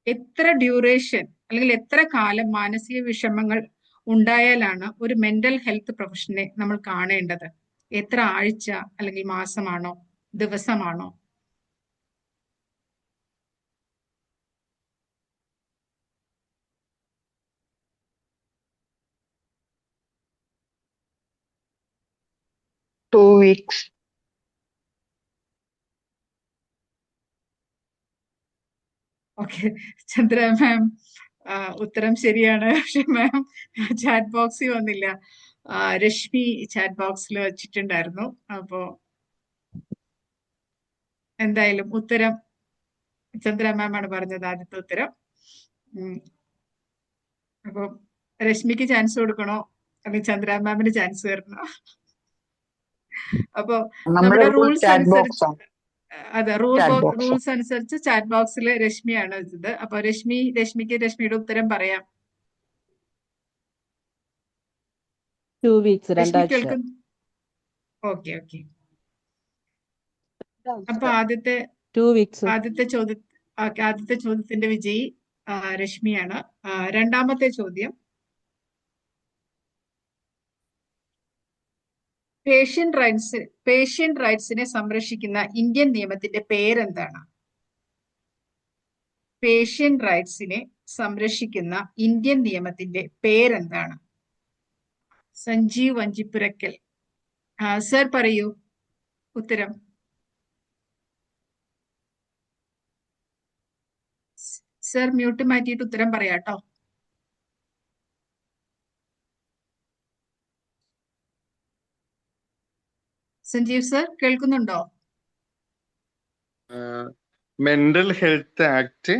Speaker 2: എത്ര ഡ്യൂറേഷൻ അല്ലെങ്കിൽ എത്ര കാലം മാനസിക വിഷമങ്ങൾ ഉണ്ടായാലാണ് ഒരു മെന്റൽ ഹെൽത്ത് പ്രൊഫഷനെ നമ്മൾ കാണേണ്ടത്? എത്ര ആഴ്ച അല്ലെങ്കിൽ മാസമാണോ ദിവസമാണോ?
Speaker 6: Two weeks.
Speaker 2: ഓക്കെ, ചന്ദ്ര മാം ഉത്തരം ശരിയാണ്. പക്ഷെ മാം ചാറ്റ് ബോക്സിൽ വന്നില്ല. രശ്മി ചാറ്റ് ബോക്സിൽ വെച്ചിട്ടുണ്ടായിരുന്നു. അപ്പോ എന്തായാലും ഉത്തരം ചന്ദ്ര മാം ആണ് പറഞ്ഞത്, ആദ്യത്തെ ഉത്തരം. അപ്പൊ രശ്മിക്ക് ചാൻസ് കൊടുക്കണോ അല്ലെങ്കിൽ ചന്ദ്ര മാമിന് ചാൻസ് തരണോ? അപ്പൊ നമ്മുടെ റൂൾസ് അനുസരിച്ച് അതെ, റൂൾസ് അനുസരിച്ച് ചാറ്റ് ബോക്സിൽ രശ്മിയാണ് വെച്ചത്. അപ്പൊ രശ്മിക്ക് രശ്മിയുടെ ഉത്തരം പറയാം.
Speaker 8: 2 weeks,
Speaker 2: രശ്മി
Speaker 8: 2
Speaker 2: കേൾക്കും? ഓക്കെ. അപ്പൊ ആദ്യത്തെ
Speaker 8: 2 weeks.
Speaker 2: ആദ്യത്തെ ചോദ്യത്തിന്റെ വിജയി രശ്മിയാണ്. രണ്ടാമത്തെ ചോദ്യം, പേഷ്യന്റ് റൈറ്റ്സിനെ സംരക്ഷിക്കുന്ന ഇന്ത്യൻ നിയമത്തിന്റെ പേരെന്താണ്? പേഷ്യന്റ് റൈറ്റ്സിനെ സംരക്ഷിക്കുന്ന ഇന്ത്യൻ നിയമത്തിന്റെ പേരെന്താണ്? സഞ്ജീവ് വഞ്ചിപ്പുരക്കൽ സർ പറയൂ ഉത്തരം. സർ മ്യൂട്ട് മാറ്റിയിട്ട് ഉത്തരം പറയാട്ടോ. സഞ്ജീവ് സർ കേൾക്കുന്നുണ്ടോ?
Speaker 1: Mental health act,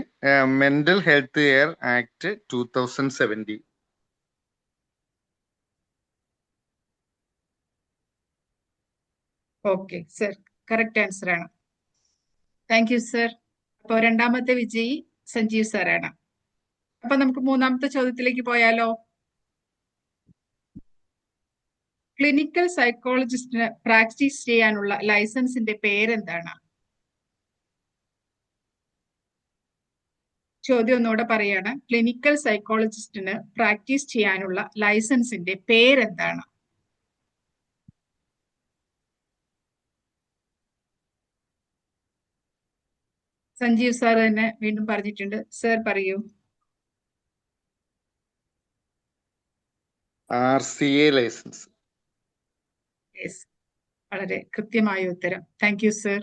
Speaker 1: mental health care act 2017.
Speaker 2: Okay sir, correct answer ആണ്. Thank you sir. അപ്പൊ രണ്ടാമത്തെ വിജയി സഞ്ജീവ് സാറാണ്. അപ്പൊ നമുക്ക് മൂന്നാമത്തെ ചോദ്യത്തിലേക്ക് പോയാലോ? ക്ലിനിക്കൽ സൈക്കോളജിസ്റ്റിന് പ്രാക്ടീസ് ചെയ്യാനുള്ള ലൈസൻസിന്റെ പേരെന്താണ്? ചോദ്യം ഒന്നുകൂടെ പറയാണ്. ക്ലിനിക്കൽ സൈക്കോളജിസ്റ്റിന് പ്രാക്ടീസ് ചെയ്യാനുള്ള ലൈസൻസിന്റെ പേരെന്താണ്? സഞ്ജീവ് സാർ തന്നെ വീണ്ടും പറഞ്ഞിട്ടുണ്ട്. സർ പറയൂ.
Speaker 1: RCA licence.
Speaker 2: വളരെ കൃത്യമായ ഉത്തരം. Thank you sir.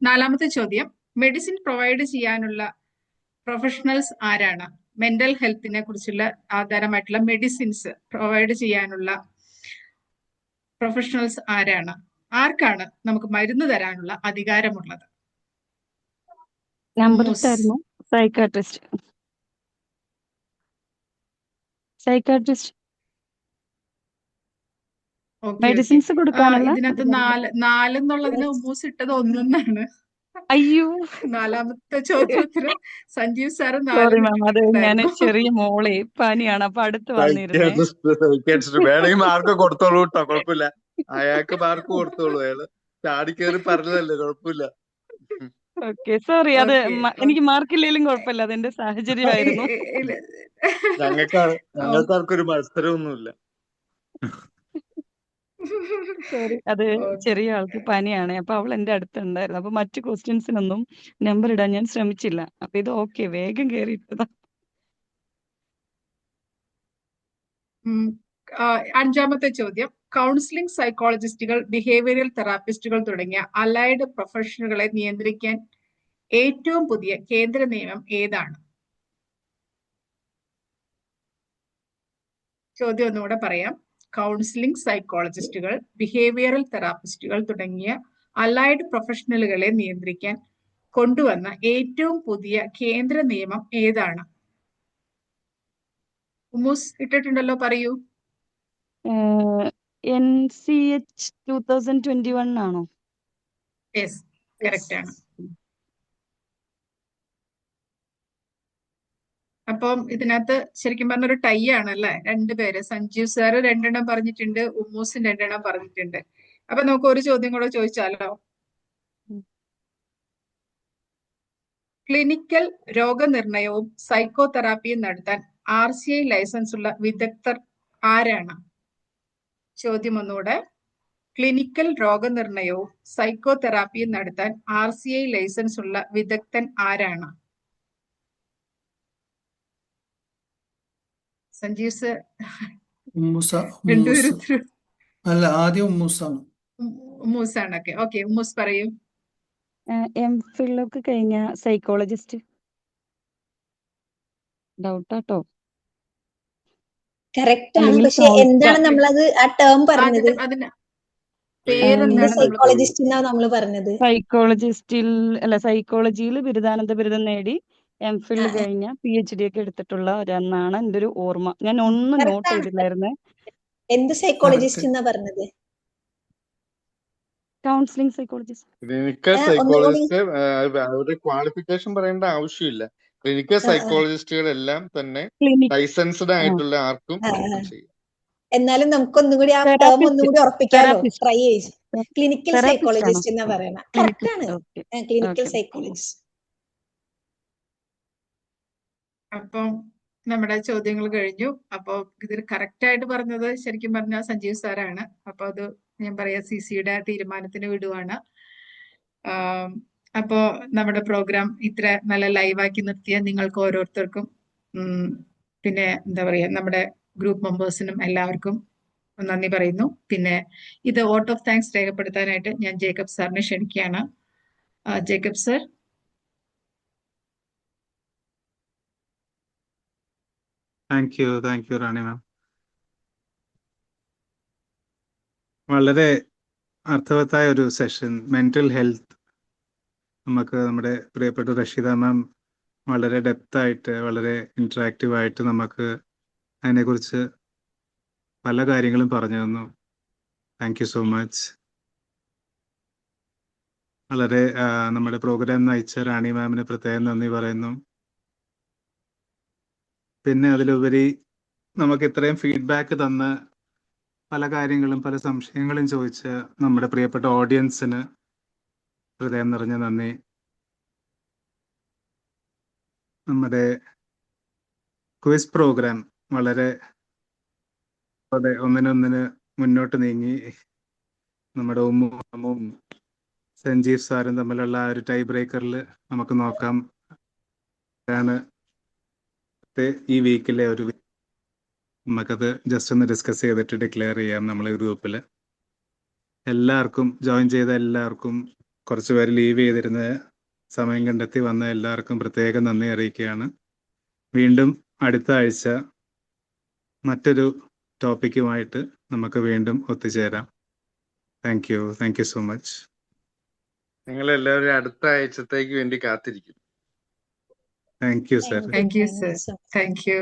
Speaker 2: നാലാമത്തെ ചോദ്യം, മെഡിസിൻ പ്രൊവൈഡ് ചെയ്യാനുള്ള പ്രൊഫഷണൽസ് ആരാണ്? മെന്റൽ ഹെൽത്തിനെ കുറിച്ചുള്ള ആധാരമായിട്ടുള്ള മെഡിസിൻസ് പ്രൊവൈഡ് ചെയ്യാനുള്ള പ്രൊഫഷണൽസ് ആരാണ്? ആർക്കാണ് നമുക്ക് മരുന്ന് തരാനുള്ള അധികാരമുള്ളത്?
Speaker 5: നമ്പർ തരുന്നു. സൈക്കാട്രിസ്റ്റ്.
Speaker 2: Okay okay.
Speaker 5: മെഡിസിൻസ് കൊടുക്കാനുള്ള
Speaker 2: ഇതിനകത്ത് നാലെന്നുള്ളതിന് ഉമ്മൂസ് ഇട്ടത് ഒന്നെന്നാണ്.
Speaker 5: അയ്യോ
Speaker 2: നാലാമത്തെ ചോദ്യത്തിന് സഞ്ജീവ് സാറ്
Speaker 5: സോറി മാം, അത് ഞാൻ
Speaker 2: ഇട്ടുണ്ടായിരുന്നു.
Speaker 5: ചെറിയ മോളെ പനിയാണ് അപ്പൊ അടുത്ത് വന്നിരുന്നേ.
Speaker 1: സൈക്കാട്രിസ്റ്റ് വേണമെങ്കിൽ മാർക്ക് കൊടുത്തോളൂ കേട്ടോ, കുഴപ്പമില്ല. അയാൾക്ക് മാർക്ക് കൊടുത്തോളൂ, അയാള് ചാടി കയറി പറഞ്ഞതല്ലേ, കുഴപ്പമില്ല.
Speaker 5: ഓക്കെ സോറി, അത്
Speaker 2: ഓക്കെ
Speaker 5: എനിക്ക് മാർക്കില്ലെങ്കിലും കുഴപ്പമില്ല, അതെന്റെ സാഹചര്യമായിരുന്നു.
Speaker 1: ഞങ്ങൾക്കാർക്കൊരു മത്സരമൊന്നുമില്ല.
Speaker 5: സോറി, അത് ചെറിയ ആൾക്ക് പനിയാണ്, അപ്പൊ അവൾ എന്റെ അടുത്തുണ്ടായിരുന്നു. അപ്പൊ മറ്റു ക്വസ്റ്റ്യൻസിനൊന്നും നമ്പർ ഇടാൻ ഞാൻ ശ്രമിച്ചില്ല. അപ്പൊ ഇത് ഓക്കെ, വേഗം കയറിയിട്ടതാ.
Speaker 2: അഞ്ചാമത്തെ ചോദ്യം, കൗൺസിലിംഗ് സൈക്കോളജിസ്റ്റുകൾ, ബിഹേവിയറൽ തെറാപ്പിസ്റ്റുകൾ തുടങ്ങിയ അലൈഡ് പ്രൊഫഷണലുകളെ നിയന്ത്രിക്കാൻ ഏറ്റവും പുതിയ കേന്ദ്ര നിയമം ഏതാണ്? ചോദ്യം ഒന്നുകൂടെ പറയാം. കൗൺസിലിംഗ് സൈക്കോളജിസ്റ്റുകൾ, ബിഹേവിയറൽ തെറാപ്പിസ്റ്റുകൾ തുടങ്ങിയ അലൈഡ് പ്രൊഫഷണലുകളെ നിയന്ത്രിക്കാൻ കൊണ്ടുവന്ന ഏറ്റവും പുതിയ കേന്ദ്ര നിയമം ഏതാണ്? ഉമ്മൂസ് ഇട്ടിട്ടുണ്ടല്ലോ, പറയൂ.
Speaker 5: NCH 2021 ആണോ?
Speaker 2: യെസ്, കറക്റ്റ് ആണ്. അപ്പം ഇതിനകത്ത് ശരിക്കും പറഞ്ഞ ഒരു ടൈ ആണല്ലേ, രണ്ടുപേര്. സഞ്ജീവ് സാറ് 2 പറഞ്ഞിട്ടുണ്ട്, ഉമ്മൂസും 2 പറഞ്ഞിട്ടുണ്ട്. അപ്പൊ നമുക്ക് ഒരു ചോദ്യം കൂടെ ചോദിച്ചാലോ? ക്ലിനിക്കൽ രോഗനിർണയവും സൈക്കോ തെറാപ്പിയും നടത്താൻ RCI ലൈസൻസ് ഉള്ള വിദഗ്ധർ ആരാണ്? ചോദ്യം ഒന്നുകൂടെ. ക്ലിനിക്കൽ രോഗനിർണയവും സൈക്കോ തെറാപ്പിയും നടത്താൻ RCI ലൈസൻസ് ഉള്ള വിദഗ്ധൻ ആരാണ്? സഞ്ജീവ് സർ രണ്ടുപേരും
Speaker 4: അല്ല, ആദ്യം ഉമ്മൂസാണ്.
Speaker 2: ഉമ്മൂസാണൊക്കെ. ഓക്കെ, ഉമ്മൂസ് പറയൂ.
Speaker 5: MPhil ഒക്കെ കഴിഞ്ഞ സൈക്കോളജിസ്റ്റ്. ഡൗട്ടാട്ടോ.
Speaker 3: കറക്റ്റ് ആണ്, പക്ഷെ എന്താണ് നമ്മളത് ആ ടേം പറഞ്ഞത്?
Speaker 2: പേരെന്താണ്?
Speaker 3: സൈക്കോളജിസ്റ്റ് എന്നാ നമ്മൾ പറഞ്ഞത്.
Speaker 5: സൈക്കോളജിയിൽ ബിരുദാനന്ദ ബിരുദം നേടി MPhil കഴിഞ്ഞ PhD ഒക്കെ എടുത്തിട്ടുള്ള ഒരെണ്ണാണ് എന്റെ ഒരു ഓർമ്മ. ഞാൻ ഒന്നും നോട്ട് ചെയ്തില്ലായിരുന്നേ.
Speaker 3: എന്ത് സൈക്കോളജിസ്റ്റ് എന്നാ പറഞ്ഞത്?
Speaker 5: Counselling psychologist.
Speaker 1: ക്ലിനിക്കൽ സൈക്കോളജിസ്റ്റ് അവരുടെ ക്വാളിഫിക്കേഷൻ പറയേണ്ട ആവശ്യമില്ല. ക്ലിനിക്കൽ സൈക്കോളജിസ്റ്റുകളെല്ലാം തന്നെ ലൈസൻസ്ഡ് ആയിട്ടുള്ള ആർക്കും ചെയ്യും.
Speaker 3: എന്നാലും നമുക്കൊന്നും കൂടി ആ ടേം ഒന്നും കൂടി ഉറപ്പിക്കാലോ, ട്രൈ ചെയ്ത്. ക്ലിനിക്കൽ സൈക്കോളജിസ്റ്റ് എന്നാ പറയണ. കറക്റ്റ് ആണ്, ക്ലിനിക്കൽ സൈക്കോളജിസ്റ്റ്.
Speaker 2: അപ്പം നമ്മുടെ ചോദ്യങ്ങൾ കഴിഞ്ഞു. അപ്പൊ ഇതിൽ കറക്റ്റ് ആയിട്ട് പറഞ്ഞത് ശരിക്കും പറഞ്ഞാൽ സഞ്ജീവ് സാറാണ്. അപ്പൊ അത് ഞാൻ പറയാ CCയുടെ തീരുമാനത്തിന് വിടുവാണ്. അപ്പോ നമ്മുടെ പ്രോഗ്രാം ഇത്ര നല്ല ലൈവാക്കി നിർത്തിയ നിങ്ങൾക്ക് ഓരോരുത്തർക്കും, പിന്നെ എന്താ പറയാ, നമ്മുടെ ഗ്രൂപ്പ് മെമ്പേഴ്സിനും എല്ലാവർക്കും നന്ദി പറയുന്നു. പിന്നെ ഇത് വോട്ട് ഓഫ് താങ്ക്സ് രേഖപ്പെടുത്താനായിട്ട് ഞാൻ ജേക്കബ് സാറിനെ ക്ഷണിക്കുകയാണ്. Jacob sir.
Speaker 1: താങ്ക് യു റാണി മാം. വളരെ അർത്ഥവത്തായ ഒരു സെഷൻ. മെന്റൽ ഹെൽത്ത് നമുക്ക് നമ്മുടെ പ്രിയപ്പെട്ട റഷീദ മാം വളരെ ഡെപ്തായിട്ട്, വളരെ ഇൻട്രാക്റ്റീവായിട്ട് നമുക്ക് അതിനെക്കുറിച്ച് പല കാര്യങ്ങളും പറഞ്ഞു തന്നു. Thank you so much. വളരെ നമ്മുടെ പ്രോഗ്രാം നയിച്ച റാണി മാമിന് പ്രത്യേകം നന്ദി പറയുന്നു. പിന്നെ അതിലുപരി നമുക്ക് ഇത്രയും ഫീഡ്ബാക്ക് തന്ന് പല കാര്യങ്ങളും പല സംശയങ്ങളും ചോദിച്ച് നമ്മുടെ പ്രിയപ്പെട്ട ഓഡിയൻസിന് ഹൃദയം നിറഞ്ഞ നന്ദി. നമ്മുടെ ക്വിസ് പ്രോഗ്രാം വളരെ ഒന്നിനൊന്നിന് മുന്നോട്ട് നീങ്ങി. നമ്മുടെ ഉമ്മും സഞ്ജീവ് സാറും തമ്മിലുള്ള ആ ഒരു ടൈ ബ്രേക്കറിൽ നമുക്ക് നോക്കാം. ഈ വീക്കിലെ ഒരു നമുക്കത് ജസ്റ്റ് ഒന്ന് ഡിസ്കസ് ചെയ്തിട്ട് ഡിക്ലെയർ ചെയ്യാം നമ്മളെ ഗ്രൂപ്പിൽ. എല്ലാവർക്കും ജോയിൻ ചെയ്ത എല്ലാവർക്കും, കുറച്ച് പേര് ലീവ് ചെയ്തിരുന്ന സമയം കണ്ടെത്തി വന്ന എല്ലാവർക്കും പ്രത്യേകം നന്ദി അറിയിക്കുകയാണ്. വീണ്ടും അടുത്ത ആഴ്ച മറ്റൊരു ടോപ്പിക്കുമായിട്ട് നമുക്ക് വീണ്ടും ഒത്തുചേരാം. Thank you so much. നിങ്ങളെല്ലാവരും അടുത്ത ആഴ്ചത്തേക്ക് വേണ്ടി കാത്തിരിക്കും. Thank you sir.
Speaker 2: Thank you
Speaker 3: thank
Speaker 2: sir.
Speaker 3: You so much.
Speaker 2: Thank you.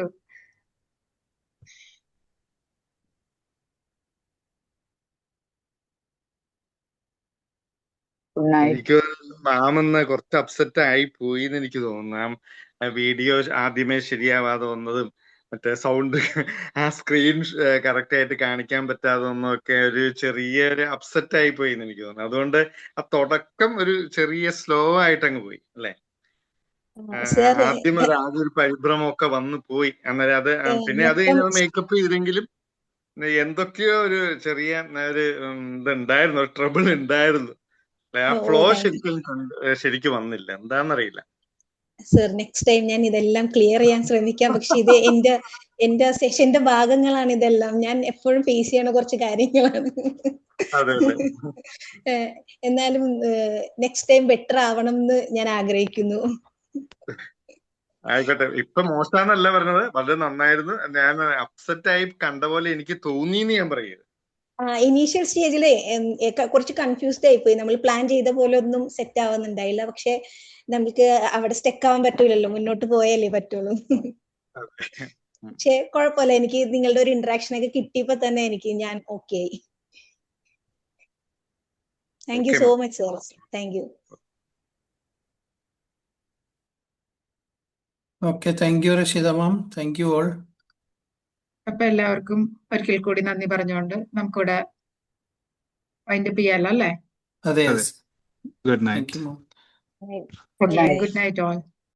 Speaker 6: Good night.
Speaker 1: എനിക്ക് മാമെന്ന് കുറച്ച് അപ്സെറ്റ് ആയി പോയി എന്ന് എനിക്ക് തോന്നുന്നു. ആ വീഡിയോ ആദ്യമേ ശരിയാവാതെ വന്നതും മറ്റേ സൗണ്ട് ആ സ്ക്രീൻ കറക്റ്റ് ആയിട്ട് കാണിക്കാൻ പറ്റാതെ വന്നതൊക്കെ ഒരു ചെറിയൊരു അപ്സെറ്റ് ആയി പോയി എന്ന് എനിക്ക് തോന്നുന്നു. അതുകൊണ്ട് ആ തുടക്കം ഒരു ചെറിയ സ്ലോ ആയിട്ട് അങ്ങ് പോയി അല്ലെ.
Speaker 3: സർ
Speaker 1: ആദ്യം ഒരു പരിഭ്രമമൊക്കെ വന്നു പോയി. അന്നേരം അത് പിന്നെ അത്
Speaker 3: മൊത്തം
Speaker 1: കഴിഞ്ഞ് മേക്കപ്പ് ചെയ്തെങ്കിലും എന്തൊക്കെയോ ഒരു ചെറിയ ഒരു ഇതുണ്ടായിരുന്നു, ഒരു ട്രബിൾ ഉണ്ടായിരുന്നു. ആ
Speaker 3: ഓ
Speaker 1: ഫ്ലോ
Speaker 3: താങ്ക് യു
Speaker 1: ശരിക്കും വന്നില്ല, എന്താന്നറിയില്ല.
Speaker 3: സർ. നെക്സ്റ്റ് ടൈം ഞാൻ ഇതെല്ലാം ക്ലിയർ ചെയ്യാൻ ശ്രമിക്കാം. പക്ഷെ ഇത് എന്റെ സെഷന്റെ ഭാഗങ്ങളാണ് ഇതെല്ലാം. ഞാൻ എപ്പോഴും ഫേസ് ചെയ്യണ കുറച്ച് കാര്യങ്ങളാണ്.
Speaker 1: അതെ അതെ
Speaker 3: എന്നാലും നെക്സ്റ്റ് ടൈം ബെറ്റർ ആവണം എന്ന് ഞാൻ ആഗ്രഹിക്കുന്നു.
Speaker 1: ആയിക്കോട്ടെ. ഇപ്പൊ മോശമാണെന്നല്ല പറഞ്ഞത്, വളരെ നന്നായിരുന്നു. ഞാൻ അപ്സെറ്റ് ആയി കണ്ട പോലെ എനിക്ക് തോന്നിന്ന് ഞാൻ പറയുക.
Speaker 3: ഇനീഷ്യൽ സ്റ്റേജില് കുറച്ച് കൺഫ്യൂസ്ഡ് ആയിപ്പോയി. നമ്മൾ പ്ലാൻ ചെയ്ത പോലെ ഒന്നും സെറ്റ് ആവുന്നുണ്ടായില്ല. പക്ഷെ നമുക്ക് അവിടെ സ്റ്റെക്ക് ആവാൻ പറ്റൂലല്ലോ, മുന്നോട്ട് പോയാലേ പറ്റുള്ളൂ. പക്ഷെ കുഴപ്പമില്ല, എനിക്ക് നിങ്ങളുടെ ഒരു ഇന്ററാക്ഷൻ ഒക്കെ കിട്ടിയപ്പോ തന്നെ ഞാൻ ഓക്കെ ആയി. Thank you
Speaker 1: Okay,
Speaker 3: so
Speaker 1: ma'am.
Speaker 3: Much sir. Thank U.
Speaker 4: Okay, thank you, Rashida ma'am. Thank you all.
Speaker 2: അപ്പൊ എല്ലാവർക്കും ഒരിക്കൽ കൂടി നന്ദി പറഞ്ഞുകൊണ്ട് നമുക്കിവിടെ വൈൻഡപ്പ് ചെയ്യാലോ അല്ലേ?
Speaker 4: അതെ,
Speaker 1: അതെ.
Speaker 4: yes.
Speaker 1: Good
Speaker 4: Thank
Speaker 1: night.
Speaker 4: you, ma'am.
Speaker 2: Okay,
Speaker 6: night.
Speaker 2: Good night all.